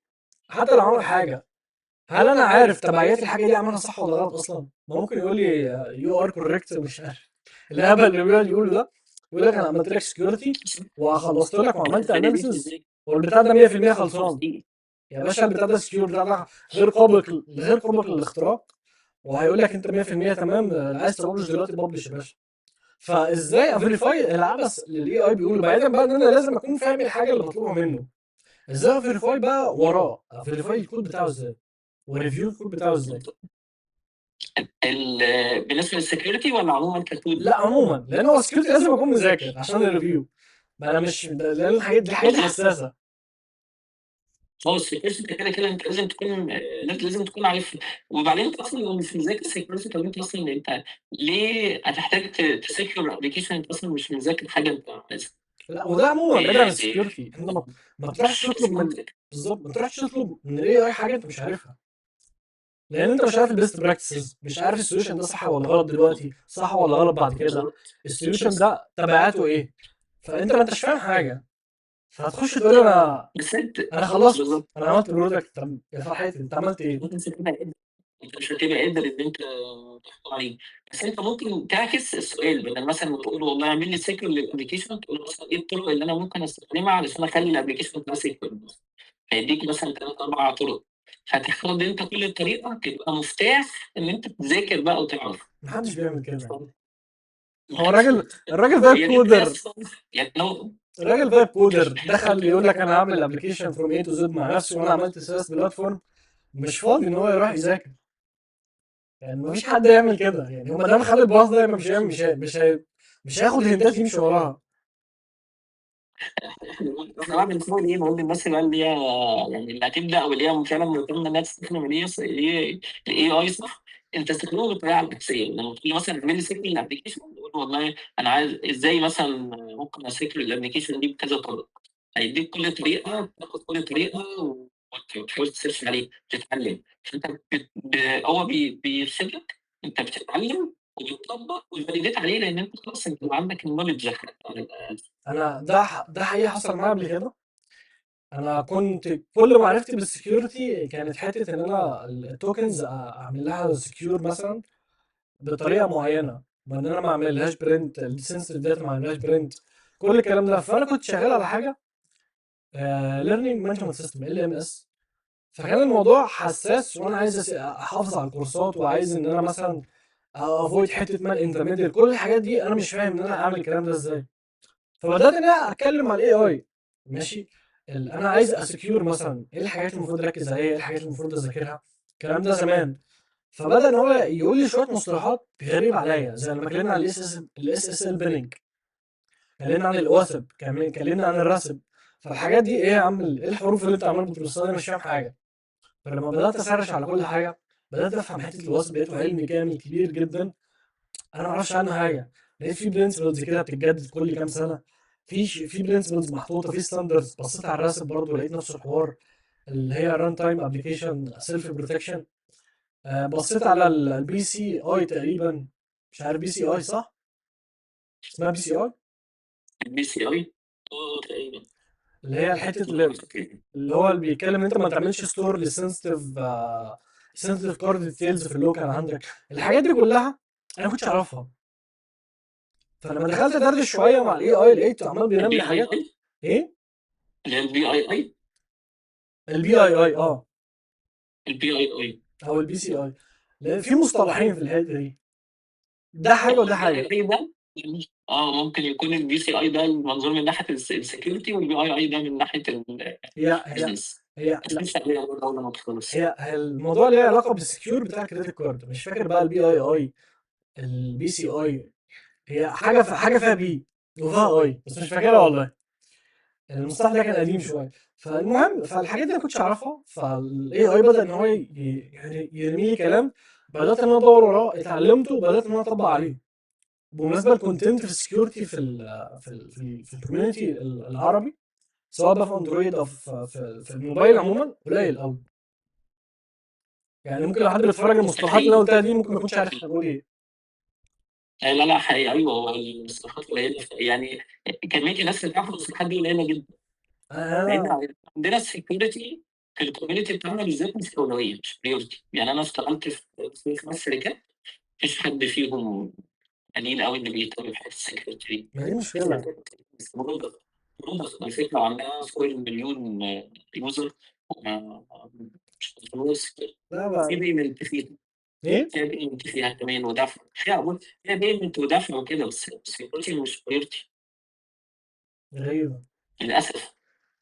Speaker 1: حاجه، هل انا عارف تبعيات الحاجه دي عملها صح ولا غلط اصلا؟ ما ممكن يقول لي يو ار كوريكت مش عارف الهبل اللي بيقعد يقوله ده. يقول لك انا عملت لك سكيورتي وخلصت لك وعملت
Speaker 2: فاليديت
Speaker 1: اناليسيس
Speaker 2: ازاي؟
Speaker 1: والبتاع ده 100%
Speaker 2: بالظبط
Speaker 1: خلصان.
Speaker 2: دي.
Speaker 1: يا باشا البتاع ده سكيور، بتاع ده غير قابل للاختراق، وهيقول لك انت 100% تمام. عايز تبلش دلوقتي ببلش يا باشا. فازاي افيريفاي العبث اللي الاي اي بيقوله، بعيدا بقى ان انا لازم اكون فاهم الحاجه اللي مطلوبه منه؟ ازاي افيريفاي بقى وراه؟ افيريفاي الكود بتاعه ازاي؟ وريفيو الكود بتاعه ازاي؟
Speaker 2: بالنسبه للسكيورتي ولا عموما ككود؟
Speaker 1: لا عموما، لان هو سكيورتي لازم اكون مذاكر عشان الريفيو. ما انا مش لان الحاجات دي حاجات حساسه.
Speaker 2: هو السكيورتي كده كده انت لازم تكون لازم تكون عارف. وبعدين انت اصلا لو مش مذاكر سكيورتي، طب انت اصلا انت ليه هتحتاج تسكيور الابلكيشن؟ انت اصلا مش مذاكر حاجه انت عايزها.
Speaker 1: لا وده عموما بعيد عن
Speaker 2: دي
Speaker 1: السكيورتي، انت ما تروحش تطلب
Speaker 2: مش
Speaker 1: من،
Speaker 2: منطق.
Speaker 1: بالظبط ما تروحش تطلب من الاي اي حاجه انت مش عارفها، لان انت مش عارف البيست براكتسز، مش عارف السوليوشن ده صح ولا غلط دلوقتي، صح ولا غلط بعد كده،
Speaker 2: بالظبط.
Speaker 1: السوليوشن ده تبعاته ايه. فانت ما انتش فاهم حاجه، فهتخش تقول لي
Speaker 2: بس انت
Speaker 1: انا خلصت،
Speaker 2: بالظبط.
Speaker 1: انا عملت برودكت. طب يا فرحتي انت عملت ايه؟
Speaker 2: انت مش هتبقى قادر ان انت تحكم عليه. بس انت ممكن تعكس السؤال، بدل مثلا ما تقول والله اعمل لي سيكول للابلكيشن، تقول له مثلا ايه الطرق اللي انا ممكن استخدمها علشان اخلي الابلكيشن بتاعي سيكول. هيديك مثلا ثلاث اربع طرق، هتاخد انت كل طريقه تبقى مفتاح ان انت تذاكر بقى وتعرف.
Speaker 1: محدش بيعمل كده. هو
Speaker 2: محدش.
Speaker 1: الراجل فايب
Speaker 2: هي دي الطريقه
Speaker 1: كودر.
Speaker 2: الصح. يعني لو
Speaker 1: الراجل فايب كودر دخل يقول لك انا هعمل ابلكيشن فروم اي تو زد مع نفسي وانا عملت سيرش بلاتفورم. مش فاضي ان هو يروح يذاكر. يعني مفيش حد يعمل كده. يعني هو ما دام خد الباص ده يبقى مش هياخد هنتات يمشي وراها.
Speaker 2: احنا بعد الفوق ايه بقول للناس بقى اللي هي يعني اللي هتبدا او اللي هي فعلا مهتمه انها تستخدم الاي اي صح. انت استخدمه بالطريقه العكسيه، لما تقول له مثلا اعمل لي سيكل الابلكيشن، تقول له والله انا عايز ازاي مثلا ممكن اسيكل الابلكيشن دي بكذا طريقه. هيديك كل طريقه، تاخد كل طريقه وتحاول تسيرش عليه تتعلم. فانت هو بيرشدك، انت بتتعلم وبتطبق وتفاليديت عليه، لان انت خلاص انت عندك النولج.
Speaker 1: انا ده حقيقي حصل معايا قبل كده. انا كنت كل معرفتي بالسكيورتي كانت حته ان انا التوكنز اعمل لها سكيور مثلا بطريقه معينه، ما ان انا ما اعملهاش برنت، السنسيتيف داتا ما اعملهاش برنت، كل الكلام ده. فانا كنت شغال على حاجه ليرنينج مانجمنت سيستم ال ام اس. فكان الموضوع حساس وانا عايز احافظ على الكورسات، وعايز ان انا مثلا افويد حته مال انترميديت. كل الحاجات دي انا مش فاهم ان انا اعمل الكلام ده ازاي. فبدات ان انا اتكلم مع الاي اي. ماشي، انا عايز اسكيور مثلا ايه الحاجات اللي المفروض اركز عليها، ايه الحاجات اللي المفروض اذاكرها، الكلام ده زمان. فبدا ان هو يقول لي شويه مصطلحات غريبه عليا، زي لما اتكلمنا عن الاس اس ال بيننج، اتكلمنا عن الاواسب، كمان اتكلمنا عن الرسب. فالحاجات دي ايه يا عم؟ ايه الحروف اللي انت عمال بترصها دي؟ مش فاهم حاجه. فلما بدات اسرش على كل حاجه، بدات افهم حته الواسب، لقيته علم كامل كبير جدا انا ما اعرفش عنه حاجه. لقيت في برنسبلز كده بتتجدد كل كام سنه، في برنسبلز محطوطه في ستاندردز. بصيت على الراسب برضه لقيت نفس الحوار، اللي هي ران تايم ابلكيشن سيلف بروتكشن. بصيت على البي سي اي تقريبا، مش عارف بي سي اي صح؟ اسمها بي سي اي،
Speaker 2: البي سي اي تقريبا.
Speaker 1: اللي هي الحته اللي هو اللي بيتكلم ان انت ما تعملش ستور للسنسيتيف سنسيتيف كارد ديتيلز في اللوكال عندك. الحاجات دي كلها انا ما كنتش اعرفها. فلما دخلت ادردش شويه مع الاي اي لقيته عمال بينمي لي
Speaker 2: البي اي
Speaker 1: حاجات.
Speaker 2: اي
Speaker 1: ايه؟
Speaker 2: اللي هي البي اي اي.
Speaker 1: البي اي اي اه،
Speaker 2: البي اي اي.
Speaker 1: او البي سي اي. لان في مصطلحين في الحته دي، ده حاجه وده
Speaker 2: البي
Speaker 1: حاجه.
Speaker 2: اي اي ده ممكن يكون الBCI ده المنظور من ناحية الsecurity والBII ده من ناحية
Speaker 1: هي
Speaker 2: الbusiness.
Speaker 1: هي لا
Speaker 2: لسه عليها برضه أول ما تخلص.
Speaker 1: هي الموضوع ليه علاقه بالسكيور بتاع الكريدت كارد، مش فاكر بقى الBII الBCI، هي حاجه فيها بي وفيها اي بس مش فاكرها والله. المصطلح ده كان قديم شويه. فالمهم فالحاجات دي ما كنتش اعرفها، فالاي اي بدا ان هو يعني يرمي لي كلام، بدات ان انا ادور وراه، اتعلمته وبدات ان انا اطبق عليه. بمناسبه الكونتنت في السكيورتي في الكوميونتي العربي، سواء بقى في اندرويد او في الموبايل عموما، قليل قوي. يعني ممكن لو حد بيتفرج
Speaker 2: بس
Speaker 1: المصطلحات اللي انا
Speaker 2: حقيقي.
Speaker 1: قلتها دي ممكن ما يكونش عارف احنا بنقول ايه.
Speaker 2: لا، لا، حقيقي، أيوه، هو المصطلحات قليلة، يعني كمية الناس اللي تعرف المصطلحات دي قليلة جدًا. لأن
Speaker 1: انا
Speaker 2: عندنا الsecurity في الcommunity بتاعنا بالذات مش أولوية، مش priority. يعني أنا اشتغلت في 5 شركات، ما فيش حد فيهم قليل أوي اللي بيهتم بحتّة الsecurity دي.
Speaker 1: ما دي
Speaker 2: في
Speaker 1: مشكله.
Speaker 2: شركات بس منظم على فكرة، وعندها فوق ال1.000.000 user، وما مش فلوس،
Speaker 1: لا
Speaker 2: في
Speaker 1: بقى.
Speaker 2: payment فيها،
Speaker 1: ايه
Speaker 2: فيها payment فيها كمان ودفع، فيها payment ودفع وكده، بس security مش priority
Speaker 1: غريبه.
Speaker 2: للأسف،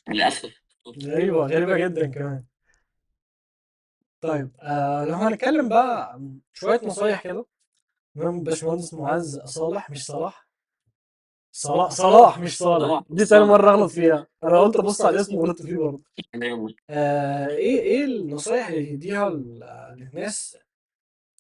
Speaker 2: للأسف.
Speaker 1: غريبه جدا كمان. طيب لو هنتكلم بقى عن شويه نصايح كده من باشمهندس معز صالح، مش صلاح، صلاح مش صالح،
Speaker 2: طبعًا
Speaker 1: دي تاني
Speaker 2: الصلاة
Speaker 1: مرة أغلط فيها، أنا قلت أبص على الاسم وغلطت فيه برضه.
Speaker 2: دايمًا.
Speaker 1: إيه النصايح اللي تديها للناس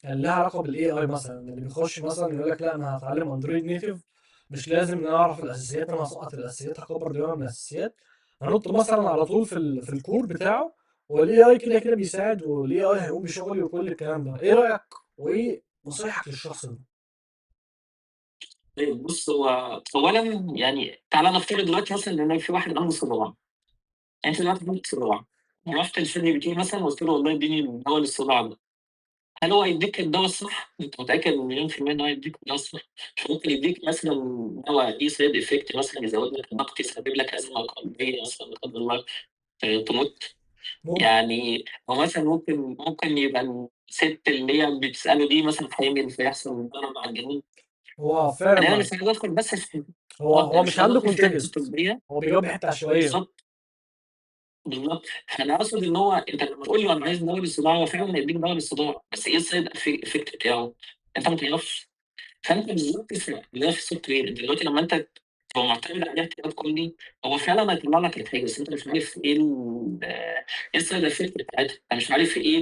Speaker 1: اللي لها علاقة بالاي اي، مثلا اللي بيخش مثلا يقول لك لا انا هتعلم اندرويد نيتيف، مش لازم ان انا اعرف الاساسيات، انا هسقط الاساسيات، هكبر دماغي من الاساسيات، هنط مثلا على طول في الكور بتاعه، والاي اي كده كده بيساعد، والاي اي هيقوم بشغلي وكل الكلام ده. ايه رايك وايه نصايحك للشخص ده؟
Speaker 2: طيب بُص، هو أولًا يعني تعالَ نفترض دلوقتي مثلًا إن في واحد عنده صداع، أنت دلوقتي عندك صداع، ورُحت لChatGPT مثلًا وقُلت له والله اديني دوا للصداع ده، هل هو هيدّيك الدوا الصح؟ أنت متأكد مليون في المِيّة إن هو هيدّيك الدوا الصح؟ مش ممكن يدّيك مثلًا دوا ليه side effect مثلًا يزوّد لك الضغط، يسبب لك أزمة قلبية مثلًا لا قدر الله، تموت.
Speaker 1: ممكن.
Speaker 2: يعني هو مثلًا ممكن يبقى الست اللي هي بتسأله دي مثلًا حامل، فيحصل ضرر مع الجنين.
Speaker 1: هو فعلا
Speaker 2: يعني أنا
Speaker 1: ما
Speaker 2: مش عايز أدخل بس في
Speaker 1: هو مش
Speaker 2: مش عايز
Speaker 1: عنده
Speaker 2: أدخل في حتّة
Speaker 1: كونتكست،
Speaker 2: طبية.
Speaker 1: هو بيجاوب بحته عشوائيه.
Speaker 2: بالضبط، بالضبط. فأنا أقصد إن هو أنت لمّا تقول له أنا عايز دوا للصداع، هو فعلًا هيدّيك دوا للصداع، بس إيه الside effect بتاعه؟ أنت ما تعرفش. فأنت بالضبط زي في الsoftware، أنت دلوقتي لمّا أنت تبقى معتمد عليه اعتماد كلّي، هو فعلًا هيطلع لك الحاجة، بس أنت مش عارف إيه الside effect بتاعتها، أنت مش عارف إيه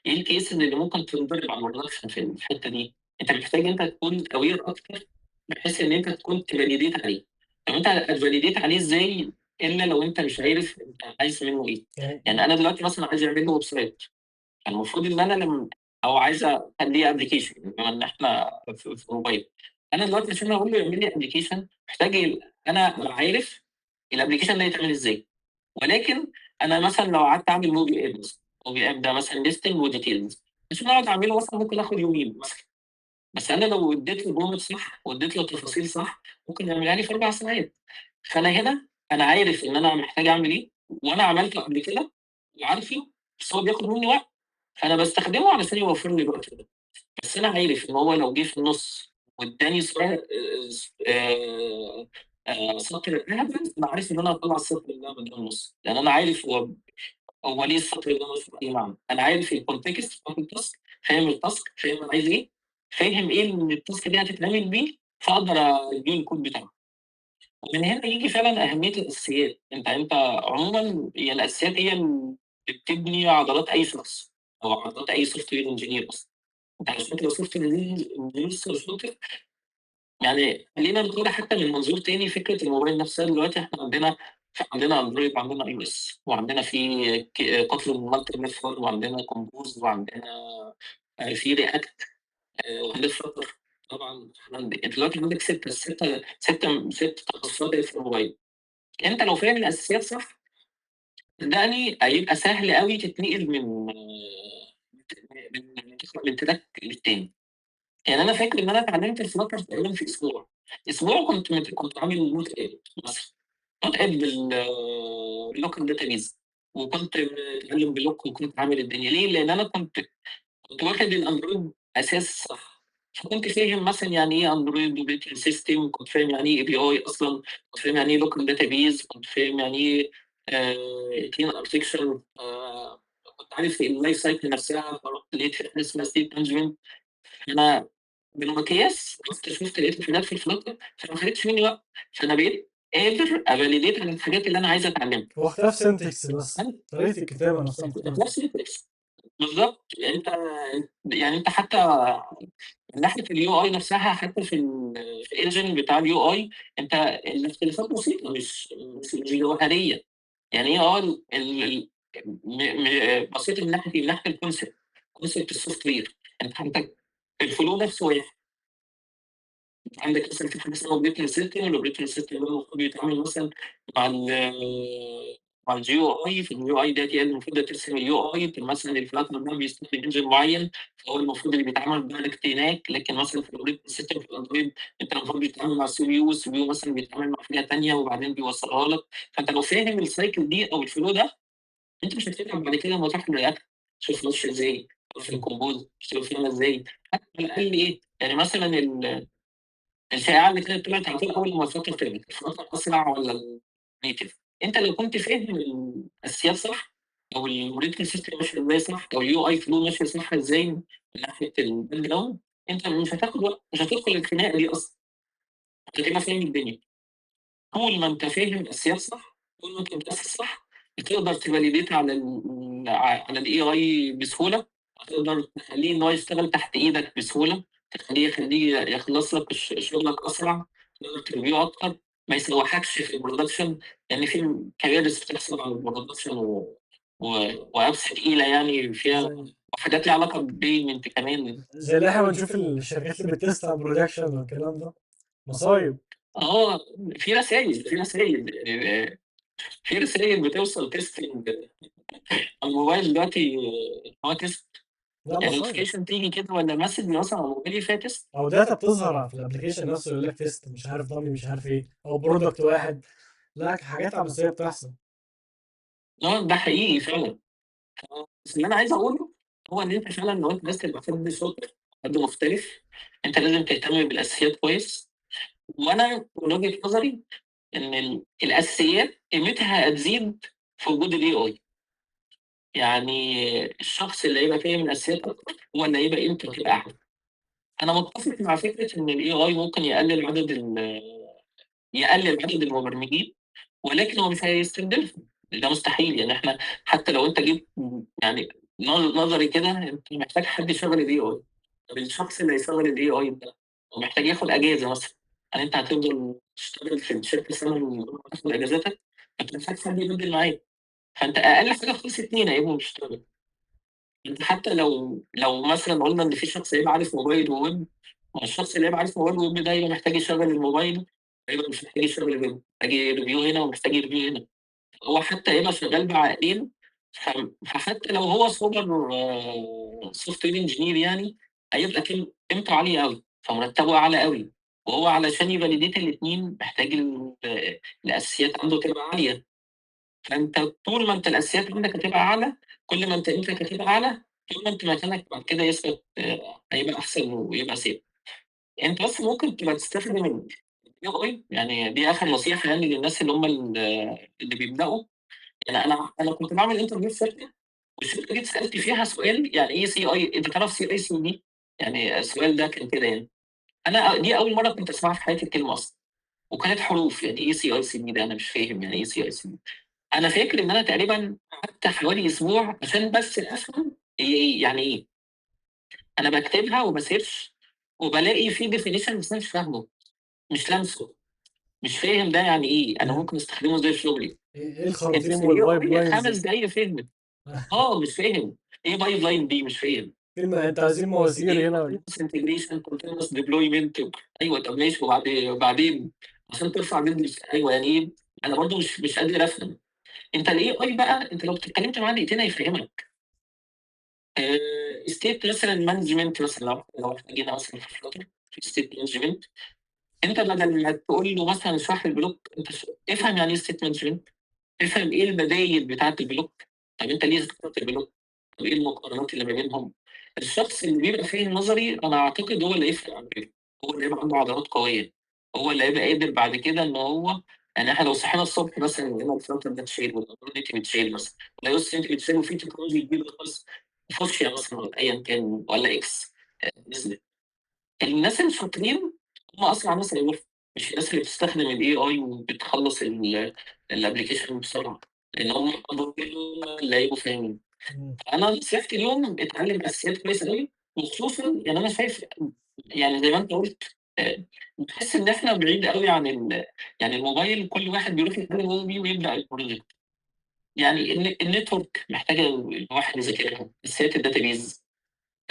Speaker 2: الcase اللي ممكن تنضرب على الproduction في الحتّة دي. أنت محتاج أنت تكون aware أكتر، بحيث إن أنت تكون تvalidate عليه. طب أنت هتvalidate عليه إزاي إلا لو أنت مش عارف أنت عايز منّه إيه؟ يعني
Speaker 1: يعني
Speaker 2: أنا دلوقتي مثلًا عايز أعمل له website، المفروض إن أنا أو عايز أخلّيه application بما إن إحنا في موبايل. أنا دلوقتي عشان أقول له يعمل لي application محتاج أنا أبقى عارف الapplication ده هيتعمل إزاي، ولكن أنا مثلًا لو قعدت أعمل movie app مثلًا، movie app ده مثلًا listing وdetails، عشان أقعد أعمله مثلًا ممكن آخد يومين مثلًا، بس أنا لو اديت له prompt صح واديت له التفاصيل صح، ممكن يعملها لي في 4 ساعات. فأنا هنا أنا عارف إن أنا محتاج أعمل إيه، وأنا عملته قبل كده وعارفه، بس هو بياخد منّي وقت، فأنا باستخدمه علشان يوفّر لي الوقت ده. بس أنا عارف إن هو لو جه في النُص وادّاني سؤال سطر أهبل، أنا عارف إن أنا هاطلّع السطر الأهبل ده من النُص، لإن أنا عارف هو ليه السطر ده ملوش أي معنى. أنا عارف الcontext بتاعة الtask، فاهم الtask، فاهم أنا عايز إيه، فاهم إيه اللي الtask دي هتتعمل بيه، فاقدر أدّي له الكود بتاعه. ومن هنا ييجي فعلًا أهمية الأساسيات. أنت عمومًا هي الأساسيات هي اللي بتبني عضلات أي شخص، أو عضلات أي software engineer أصلًا. أنت عشان تبقى software engineer شاطر، يعني خلّينا ناخدها حتى من منظور تاني. فكرة الموبايل نفسها دلوقتي إحنا عندنا أندرويد وعندنا iOS وعندنا في Kotlin multi platform وعندنا compose وعندنا في React وعندنا Flutter طبعًا. أنت دلوقتي عندك 6 تخصصات في الموبايل. أنت لو فاهم الأساسيات صح، صدّقني هيبقى سهل أوي تتنقل من track للتاني. يعني أنا فاكر إن أنا اتعلمت الflutter تقريبًا في أسبوع. أسبوع كنت عامل note app مثلًا، note app بالlocal database، وكنت متعلم بLock وكنت عامل الدنيا. ليه؟ لإن أنا كنت واخد الأندرويد أساس صح. فكنت فاهم مثلًا يعني إيه Android operating system، كنت فاهم يعني إيه API أصلًا، كنت فاهم يعني إيه local database، كنت فاهم يعني إيه clean architecture، كنت عارف الlife cycle نفسها، فرُحت لقيت في حاجة اسمها state management. أنا بالمقياس شُفت لقيت الحاجات في الflutter، فما خدتش منّي وقت، فأنا بقيت قادر أvalidate على الحاجات اللي أنا عايز أتعلمها.
Speaker 1: هو اختلاف syntax بس،
Speaker 2: فأنت
Speaker 1: طريقة الكتابة نفسها مختلفة.
Speaker 2: نفس الفكرة. بالضبط، يعني أنت حتى من ناحية الUI نفسها، حتى في الengine بتاع الUI، أنت الاختلافات بسيطة، مش جوهرية. يعني هي ال م م بسيطة من ناحية concept الsoftware. أنت عندك الflow نفسه واحد. عندك مثلًا في حاجة اسمها operating system، الoperating system ده المفروض يتعامل مثلًا مع مع الGUI، فالGUI ديّة هي اللي المفروض ترسم الUI. مثلًا الflutter ده بيستخدم engine معين، فهو المفروض اللي بيتعامل direct هناك. لكن مثلًا في الoperating system في الأندرويد، أنت المفروض بتتعامل مع الCPU، والCPU مثلًا بيتعامل مع حاجة تانية وبعدين بيوصّلها لك. فأنت لو فاهم الcycle دي أو الflow ده، أنت مش هتتعب بعد كده لمّا تروح للreact، تشوف ماشية إزاي، تشوف
Speaker 1: إمم.
Speaker 2: الcompose تشوف فاهمها إزاي. حتى على الأقل إيه، يعني مثلًا الشائعة اللي كانت طلعت على طول أول ما الفلاتر طلعت، الفلاتر أسرع والّا الnative؟ أنت لو كنت فاهم الأساسيات صح، أو الoperating system ماشية إزاي صح، أو الUI flow ماشية صح إزاي من ناحية الbackground، أنت مش هتاخد وقت، مش هتدخل الخناقة دي أصلًا، أنت هتبقى فاهم الدنيا. طول ما أنت فاهم الأساسيات صح، طول ما أنت متأسس صح، بتقدر تvalidate على الAI بسهولة، هتقدر تخلّيه إن هو يشتغل تحت إيدك بسهولة، يخلّيه يخلّص لك شغلك أسرع، تقدر تreview أكتر، ما يسوّحكش في الproduction. لإن في كوارث بتحصل على الproduction و وapps تقيلة يعني فيها،
Speaker 1: زي
Speaker 2: وحاجات ليها علاقة بpayment كمان.
Speaker 1: زي اللي إحنا بنشوف الشركات اللي بتtest على الproduction والكلام ده، مصايب.
Speaker 2: آه، في رسايل بتوصل testing على الموبايل دلوقتي، هو تيست.
Speaker 1: لأ
Speaker 2: يعني
Speaker 1: مصايب.
Speaker 2: notification تيجي كده والّا message مثلًا على موبايلي فيها تيست.
Speaker 1: أو data بتظهر في الapplication نفسه يقول لك test مش عارف dummy مش عارف إيه، أو product واحد، لأ حاجات عبثية بتحصل.
Speaker 2: ده حقيقي فعلًا. بس اللي أنا عايز أقوله هو إن أنت فعلًا لو أنت عايز تبقى حد شاطر، حد محترف، أنت لازم تهتم بالأساسيات كويس. وأنا من وجهة نظري إن الأساسيات قيمتها هتزيد في وجود الAI. يعني الشخص اللي هيبقى فاهم الأساسيات أكتر هو اللي هيبقى قيمته هتبقى أعلى. أنا متفق مع فكرة إن الAI ممكن يقلل عدد المبرمجين، ولكن هو مش هيستبدلهم، ده مستحيل. يعني إحنا حتى لو أنت جيت يعني نظري كده، أنت محتاج حد يشغّل الAI. طب الشخص اللي هيشغّل الAI ده هو محتاج ياخد أجازة مثلًا، هل أنت هتفضل تشتغل في الشركة سنة وتاخد أجازاتك؟ أنت محتاج حد يبدِّل معاك. فأنت أقل حاجة خالص 2 هيبقوا بيشتغلوا. أنت حتى لو مثلًا قُلنا إن في شخص هيبقى عارف موبايل وweb، ما هو الشخص اللي هيبقى عارف موبايل وweb ده هيبقى محتاج يشغّل الموبايل، هيبقى مش محتاج يشغّل الweb، محتاج review هنا ومحتاج review هنا. هو حتى هيبقى شغّال بعقلين. فحتى لو هو software engineer يعني، هيبقى قيمته عالية أوي، فمرتّبه أعلى أوي. وهو علشان يvalidate الاتنين محتاج الأساسيات عنده تبقى عالية. فأنت طول ما أنت الأساسيات عندك هتبقى أعلى، كل ما أنت قيمتك هتبقى أعلى، طول ما أنت مكانك بعد كده يثبت، هيبقى أحسن ويبقى safe. أنت بس ممكن تبقى تستخدم الAI، يعني دي آخر نصيحة يعني للناس اللي هم اللي بيبدأوا. يعني أنا كنت باعمل interview في شركة، والشركة دي اتسألت فيها سؤال يعني إيه CI، أنت تعرف CI/CD؟ يعني السؤال ده كان كده يعني. أنا دي أول مرّة كنت أسمعها في حياتي الكلمة أصلًا، وكانت حروف. يعني إيه CI/CD ده؟ أنا مش فاهم يعني إيه CI/CD. أنا فاكر إن أنا تقريبًا قعدت حوالي أسبوع عشان بس أفهم هي إيه، يعني إيه. أنا باكتبها وبasearch وبالاقي في definition بس أنا مش فاهمه، مش لامسه، مش فاهم ده يعني إيه، أنا
Speaker 1: إيه
Speaker 2: ممكن أستخدمه إزاي في شغلي.
Speaker 1: إيه
Speaker 2: أنت
Speaker 1: الخراطيم
Speaker 2: في الAI
Speaker 1: والpipelines
Speaker 2: 5
Speaker 1: دي؟
Speaker 2: دقايق فهمت. مش فاهم. إيه pipeline دي؟ مش فاهم.
Speaker 1: كلمة أنتوا عايزين مواسير
Speaker 2: إيه
Speaker 1: هنا والّا
Speaker 2: continuous integration continuous deployment؟ أيوه، طب ماشي وبعدين عشان ترفع business، أيوه يعني إيه؟ أنا برضه مش قادر أفهم. أنت الAI بقى أنت لو اتكلمت معاه دقيقتين هيفهمك. state مثلًا management مثلًا، لو إحنا جينا مثلًا في flutter في state management، أنت بدل ما تقول له مثلًا اشرح لي البلوك، أنت افهم يعني إيه state management، افهم إيه البدايل بتاعة البلوك. طب أنت ليه اخترت البلوك؟ طب إيه المقارنات اللي ما بينهم؟ الشخص اللي بيبقى فاهم نظري أنا أعتقد هو اللي هيفرق عن غيره، هو اللي هيبقى عنده عضلات قوية، هو اللي هيبقى قادر بعد كده إن هو يعني إحنا لو صحينا الصبح مثلًا لقينا الفلاتر ده اتشال والأبرود دي بتتشال مثلًا، والiOS 20 بيتشال وفي تكنولوجيا جديدة خالص فوشيا مثلًا والّا أيًا كان والّا X نزلت. الناس الشاطرين هم أسرع ناس هيوصلوا، مش الناس اللي بتستخدم الAI وبتخلّص الapplication بسرعة، لإن هم اللي هيبقوا فاهمين.
Speaker 1: إمم.
Speaker 2: أنا نصيحتي ليهم اتعلم أساسيات كويسة أوي، وخصوصًا يعني أنا شايف يعني زي ما أنت قُلت باحس إن إحنا بعيد أوي عن يعني الموبايل كل واحد بيروح يتكلم هو بيه ويبدأ الproject. يعني الnetwork محتاجة الواحد يذاكرها، أساسيات الdatabase،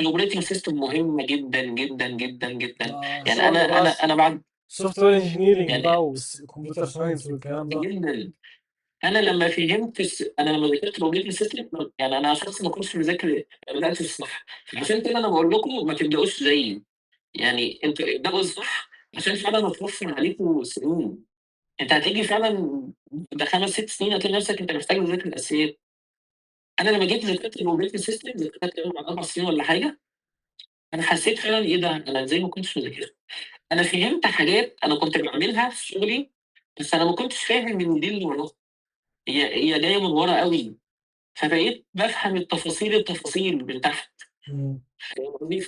Speaker 2: الoperating system مهمة جدًا، جدًا، جدًا، جدًا. يعني
Speaker 1: شغل بقى
Speaker 2: أنا بعد
Speaker 1: software engineering
Speaker 2: يعني
Speaker 1: بقى computer science والكلام ده.
Speaker 2: جدًا. أنا لمّا فهمت أنا لمّا ذاكرت الoperating system يعني أنا شخص ما كنتش مذاكر ما بدأتش صح، فعشان كده أنا باقول لكم ما تبدأوش زيي، يعني أنتم ابدأوا صح عشان فعلًا هتوفّر عليكم سنين، أنت هتيجي فعلًا بعد 5، 6 سنين هتلاقي نفسك أنت محتاج تذاكر الأساسيات. أنا لمّا جيت ذاكرت الoperating system ذاكرتها تقريبًا بعد 4 سنين والّا حاجة، أنا حسيت فعلًا إيه ده! أنا إزاي ما كنتش مذاكرها؟ أنا فهمت حاجات أنا كنت باعملها في شغلي، بس أنا ما كنتش فاهم إن دي اللي وراها، هي جاية من ورا أوي. فبقيت بافهم التفاصيل، التفاصيل من تحت،
Speaker 1: إمم.
Speaker 2: فاهم قصدي؟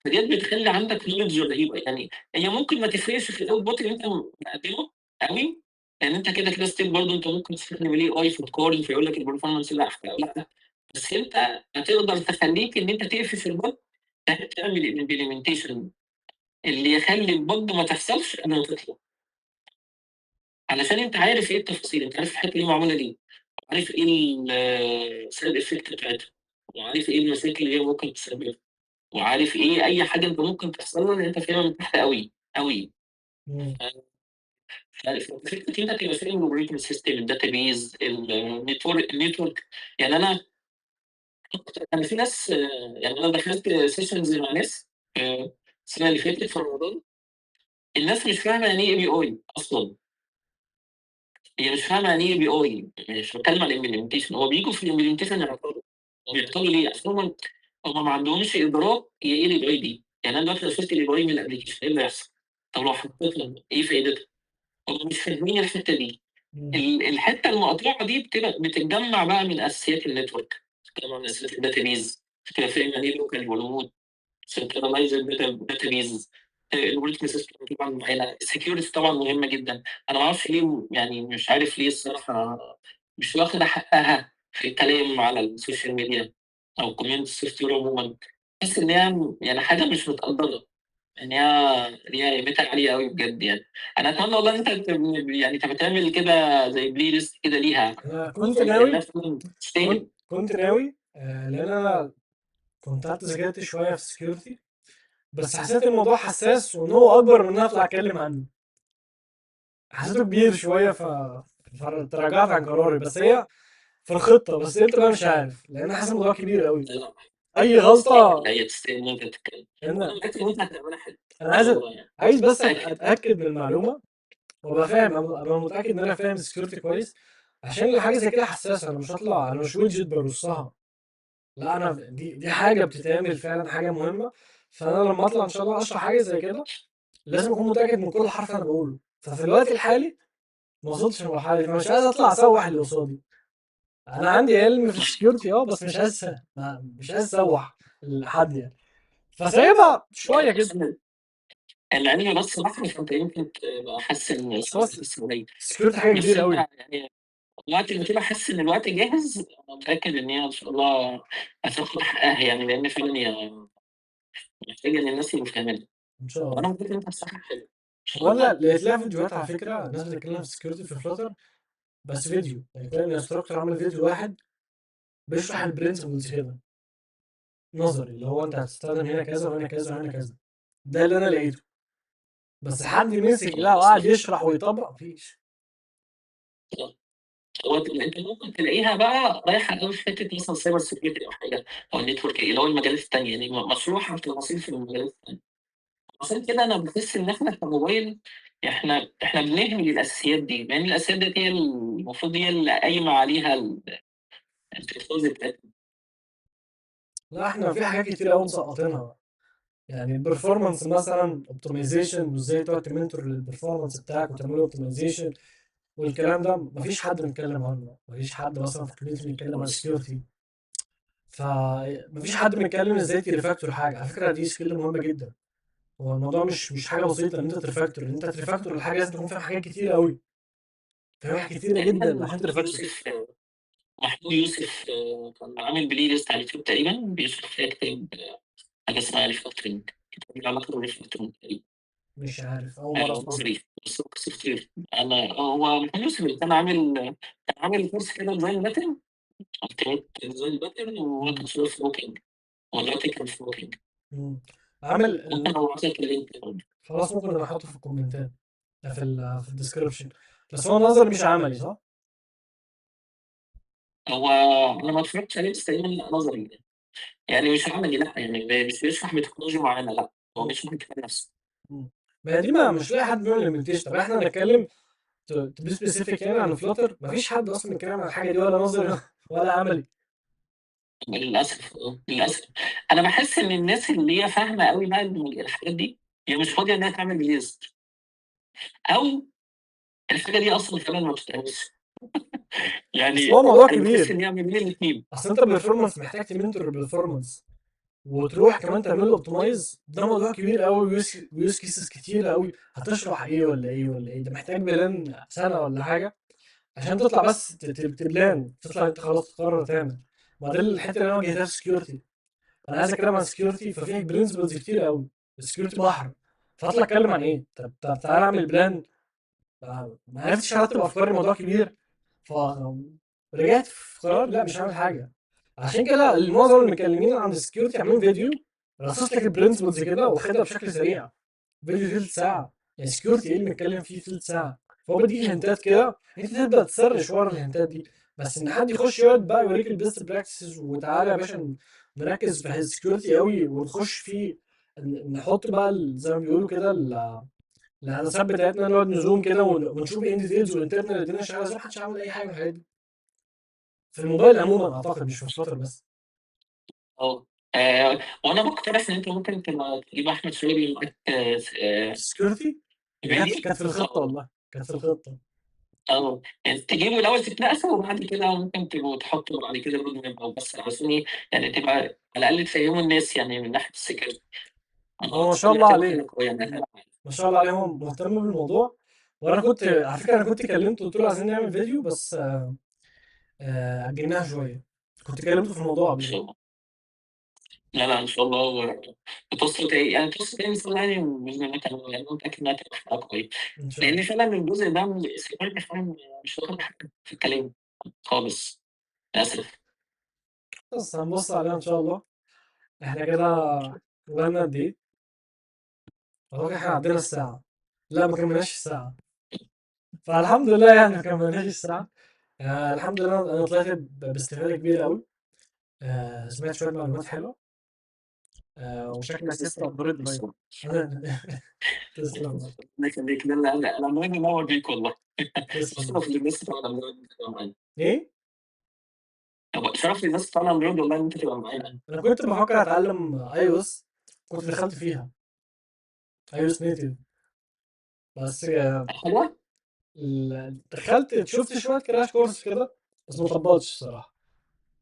Speaker 2: فديّة بتخلّي عندك knowledge رهيبة، يعني هي ممكن ما تفرقش في الoutput اللي أنت مقدّمه أوي، لإن أنت كده still برضه أنت ممكن تستخدم الAI في تقارن فيقول لك الperformance ده أحسن أو لأ، بس أنت هتقدر تخلّيك إن أنت تقفش الbug تعمل implementation اللي يخلّي الbug ما تحصلش قبل ما تطلع، علشان أنت عارف إيه التفاصيل، أنت عارف الحتّة دي معمولة ليه، وعارف إيه الside effect بتاعتها، وعارف إيه المشاكل اللي هي ممكن تسببها. وعارف إيه أي حاجة أنت ممكن تحصل لها لإن أنت فاهمها من تحت أوي، أوي.
Speaker 1: إمم.
Speaker 2: ففكرة إن أنت تبقى فاهم الoperating system الdatabase الnetwork يعني أنا في ناس يعني أنا دخلت sessions مع ناس السنة اللي فاتت في رمضان، الناس مش فاهمة يعني إيه API أصلًا، هي مش فاهمة يعني إيه API مش باتكلم على الimplementation هو بييجوا في الimplementation يعطلوا، هو بيعطلوا ليه؟ عشان هم ما عندهمش إدراك هي إيه الAPI دي، يعني أنا دلوقتي لو شِلت الAPI من الapplication إيه اللي هيحصل؟ طب لو حطيتها إيه فايدتها؟ هم مش فاهمين الحتّة دي،
Speaker 1: إمم.
Speaker 2: الحتّة المقطوعة دي بتتجمّع بقى من أساسيات الnetwork، بتتجمّع من أساسيات الdatabase، بتبقى فاهم يعني إيه local والload centralize الdatabase الalgorithm system طبعًا معانا، الsecurity طبعًا مهمة جدًا، أنا ما أعرفش ليه يعني مش عارف ليه الصراحة مش واخدة حقّها في الكلام على السوشيال ميديا أو community software عمومًا، باحس إن هي يعني حاجة مش متقدّرة. إن هي قيمتها عالية أوي بجد يعني. أنا أتمنى والله إن أنت يعني تبقى تعمل كده زي playlist كده ليها،
Speaker 1: أنا كنت
Speaker 2: لإنها
Speaker 1: ناوي
Speaker 2: فعلًا تستاهل.
Speaker 1: كنت ناوي لإن أنا كنت قعدت ذاكرت شوية في الsecurity، بس حسيت الموضوع حساس وإن هو أكبر من إن أنا أطلع أتكلم عنه، حسيته كبير شوية فتراجعت عن قراري، بس هي في الخطة، بس إمتى بقى مش عارف، لإن أنا حاسس الموضوع كبير أوي،
Speaker 2: لا، لأ،
Speaker 1: أي غلطة
Speaker 2: لا هي تستاهل إن أنت تتكلم، وأنا
Speaker 1: لإن
Speaker 2: متأكد إن أنت هتعملها حلو،
Speaker 1: أنا
Speaker 2: إن شاء الله يعني،
Speaker 1: عايز بس
Speaker 2: متأكد.
Speaker 1: أتأكد من المعلومة وأبقى فاهم أبقى متأكد إن أنا فاهم الsecurity كويس، عشان حاجة زي كده حساسة، أنا مش widget بارصها، لأ أنا دي حاجة بتتعمل فعلًا حاجة مهمة، فأنا لمّا أطلع إن شاء الله أشرح حاجة زي كده لازم أكون متأكد من كل حرف أنا باقوله، ففي الوقت الحالي ما وصلتش للمرحلة دي، فمش عايز أطلع أسوّح اللي قصادي، أنا عندي علم في الsecurity بس مش عايز أسوّح لحد يعني، فسايبها شوية كده،
Speaker 2: عشان العلم بس بحر فأنت يمكن تبقى حاسس إن
Speaker 1: بس هو
Speaker 2: الوقت لسه قليل،
Speaker 1: الsecurity حاجة
Speaker 2: بس
Speaker 1: كبيرة
Speaker 2: أنت
Speaker 1: أوي.
Speaker 2: يعني وقت ما تبقى حاسس إن الوقت جاهز، أنا متأكد إن هي إن شاء الله هتاخد حقها يعني، لإن فعلًا هي محتاجة إن الناس يبقوا فاهمينها.
Speaker 1: إن شاء
Speaker 2: وأنا
Speaker 1: الله.
Speaker 2: متأكد إن أنت هتصحح حلو. إن شاء
Speaker 1: هو
Speaker 2: الله.
Speaker 1: أنا لقيت لها فيديوهات على فكرة ناس بتتكلم في الsecurity في Flutter، بس فيديو، يعني تلاقي الinstructor عامل فيديو واحد بيشرح الprinciples كده، نظري، اللي هو أنت هتستخدم هنا كذا وهنا كذا وهنا كذا، ده اللي أنا لقيته، بس حد مسك
Speaker 2: آه،
Speaker 1: ده
Speaker 2: بس
Speaker 1: وقعد يشرح ويطبّق ما فيش.
Speaker 2: آه. هو أنت ممكن تلاقيها بقى رايحة أوي في حتّة مثلًا cyber security أو حاجة أو network اللي هو المجالات التانية، يعني مشروحة بتفاصيل في المجالات التانية. عشان كده أنا باحس إن إحنا كموبايل إحنا بنهمل الأساسيات دي، لإن الأساسيات ديّة هي المفروض هي اللي قايمة عليها التكنولوجيا بتاعتنا.
Speaker 1: لا احنا في حاجات كتير قوي مسقطينها. يعني البرفورمانس مثلا اوبتمايزيشن، وازاي تقعد تمنتور للبرفورمانس بتاعك وتعمل له اوبتمايزيشن، والكلام ده مفيش حد بيتكلم عنه. مفيش حد مثلا في الكوميونتي بيتكلم عن سكيورتي. فمفيش حد بيتكلم ازاي تريفاكتور حاجه. على فكره دي سكيل مهمه جدا. هو الموضوع مش حاجه بسيطه ان انت تريفاكتور. ان انت تريفاكتور الحاجه لازم تكون فاهم حاجات كتير قوي، فاهم حاجات كتيره
Speaker 2: تقريبا
Speaker 1: جدا عشان
Speaker 2: محمود
Speaker 1: تريفاكتور.
Speaker 2: يوسف كان عامل بلاي ليست على اليوتيوب تقريبا بيشرح فيها كتاب، حاجه اسمها ريفاكتورنج، كتاب له علاقه بالريفاكتورنج تقريبا.
Speaker 1: مش عارف، اول مره اسمع.
Speaker 2: نظري بس هو قصه كتير. انا هو محمود يوسف اللي كان عامل كورس كده ديزاين باترن، التيمت ديزاين باترن، وهو كان
Speaker 1: مم.
Speaker 2: شغال في بوكينج، ودلوقتي كان في بوكينج.
Speaker 1: مم. عامل
Speaker 2: ممكن ابعت لك اللينك برضه.
Speaker 1: خلاص ممكن نبقى احطه في الكومنتات، في الديسكربشن. بس هو نظري مش عملي صح؟
Speaker 2: هو انا ما اتفرجتش عليه بس تقريبا نظري، يعني مش عملي لا، يعني مش بيشرح بتكنولوجيا معينه، لا هو
Speaker 1: مم.
Speaker 2: بيشرح الكتاب نفسه.
Speaker 1: مم. ما هي دي ما مش لاقي حد بيعمل امبلمنتيشن. طب احنا هنتكلم تو بي سبيسيفيك يعني عن فلاتر، مفيش حد اصلا بيتكلم عن الحاجه دي، ولا نظري ولا عملي.
Speaker 2: للاسف للاسف. انا بحس ان الناس اللي هي فاهمه قوي بقى الحاجات دي، هي مش فاضيه انها تعمل ريليست، او الحاجه دي اصلا فعلا ما بتتعملش.
Speaker 1: بس
Speaker 2: يعني
Speaker 1: هو موضوع
Speaker 2: انا بحس
Speaker 1: كبير.
Speaker 2: ان هي من الاثنين.
Speaker 1: اصل انت البرفورمانس محتاج تمنتور البرفورمانس، وتروح كمان تعمل له اوبتمايز. ده موضوع كبير قوي، ويوز كيسز كتير قوي. هتشرح ايه ولا ايه ولا ايه؟ ده محتاج بلان سنه ولا حاجه عشان تطلع بس تبلان، تطلع انت خلاص تقرر تعمل. ما ده الحته اللي انا واجهتها في سكيورتي. انا عايز اتكلم عن سكيورتي، ففيها برنسبلز كتير قوي. السكيورتي بحر، فهطلع اتكلم عن ايه؟ طب تعالى اعمل بلان. ما عرفتش ارتب افكاري، الموضوع كبير. ف رجعت في قرار لا مش هعمل حاجه. عشان كده معظم المتكلمين عن السكيورتي عاملين فيديو رصص لك البرنسبلز كده واخدها بشكل سريع. فيديو تلت ساعه. يعني سكيورتي ايه اللي بنتكلم فيه تلت ساعه؟ فهو بيديك هنتات كده، انت تبدا تسرش ورا الهنتات دي. بس ان حد يخش يقعد بقى يوريك البيست براكتسز، وتعالى يا باشا نركز في السكيورتي قوي ونخش فيه، نحط بقى زي ما بيقولوا كده الهندسات بتاعتنا، نقعد نزوم كده ونشوف ايه ديتيلز والانترنال الدنيا شغاله ازاي. محدش عمل اي حاجه من الحاجات دي في الموبايل عموما، اعتقد مش في فلاتر بس.
Speaker 2: اه وانا بقترح ان انت ممكن تجيب احمد شوقي معاك
Speaker 1: السكيورتي دي كانت
Speaker 2: فيديو.
Speaker 1: كانت في الخطه، والله كانت في الخطه.
Speaker 2: يعني تجيبه الاول تتناقشوا، وبعد كده ممكن تبقوا تحطوا بعد كده رود ماب، او بس عشان ايه، يعني تبقى على الاقل تفهموا الناس يعني من ناحيه السكيورتي. انا
Speaker 1: هو ما شاء
Speaker 2: اعتقد
Speaker 1: الله
Speaker 2: هتبقى
Speaker 1: عليه،
Speaker 2: حاجه قويه يعني.
Speaker 1: ما شاء الله عليه، هو مهتم بالموضوع. وانا كنت على فكره انا كنت كلمته قلت له عايزين نعمل فيديو، بس اجلناها شويه. كنت كلمته في الموضوع
Speaker 2: ان
Speaker 1: قبل كده.
Speaker 2: شاء الله. لا لا ان شاء الله. بتوصل تاني يعني، توصل تاني صراحة، يعني باذن الله تعالى، يعني أنا متاكد انها تبقى حلقه قويه.
Speaker 1: ان شاء
Speaker 2: لان
Speaker 1: الله.
Speaker 2: فعلا الجزء ده من السكيورتي فعلا مش واخد حقه في الكلام خالص، للاسف.
Speaker 1: بس هنبص عليها ان شاء الله. احنا كده بقالنا قد ايه؟ اتوقع احنا عدينا الساعه. لا ما كملناش الساعه. فالحمد لله يعني ما كملناش الساعه. الحمد لله انا طلعت باستفاده كبيره قوي. سمعت شويه معلومات حلوه. وشكلك لسه اندرويد لايف. تسلم.
Speaker 2: الله يخليك، ده اللي انا مهم انور بيك والله.
Speaker 1: تسلم.
Speaker 2: شرف للناس بتوع الاندرويد إنت تبقى معانا.
Speaker 1: ايه؟
Speaker 2: شرف للناس بتوع الاندرويد والله ان انت تبقى معانا.
Speaker 1: انا كنت بفكر اتعلم اي او اس. كنت دخلت فيها اي او اس نيتف. بس
Speaker 2: حلوه.
Speaker 1: دخلت شفت شويه كراش كورس كده، بس ما طبقتش الصراحه.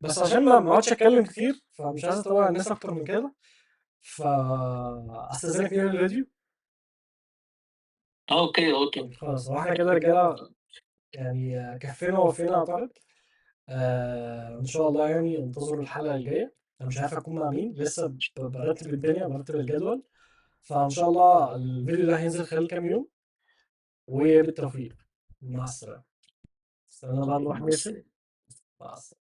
Speaker 1: بس عشان ما اقعدش اتكلم كتير، فمش عايز اطول الناس اكتر من كده. استاذنك نعمل فيديو.
Speaker 2: اوكي اوكي.
Speaker 1: خلاص، هو احنا كده رجاله يعني. كفينا ووفينا اعتقد. ان شاء الله يعني انتظروا الحلقه الجايه. انا مش عارف اكون مع مين لسه، برتب الدنيا، برتب الجدول. فان شاء الله الفيديو ده هينزل خلال كام يوم. وبالتوفيق. مع السلامه. استنى بقى نروح نقفل. مع السلامه.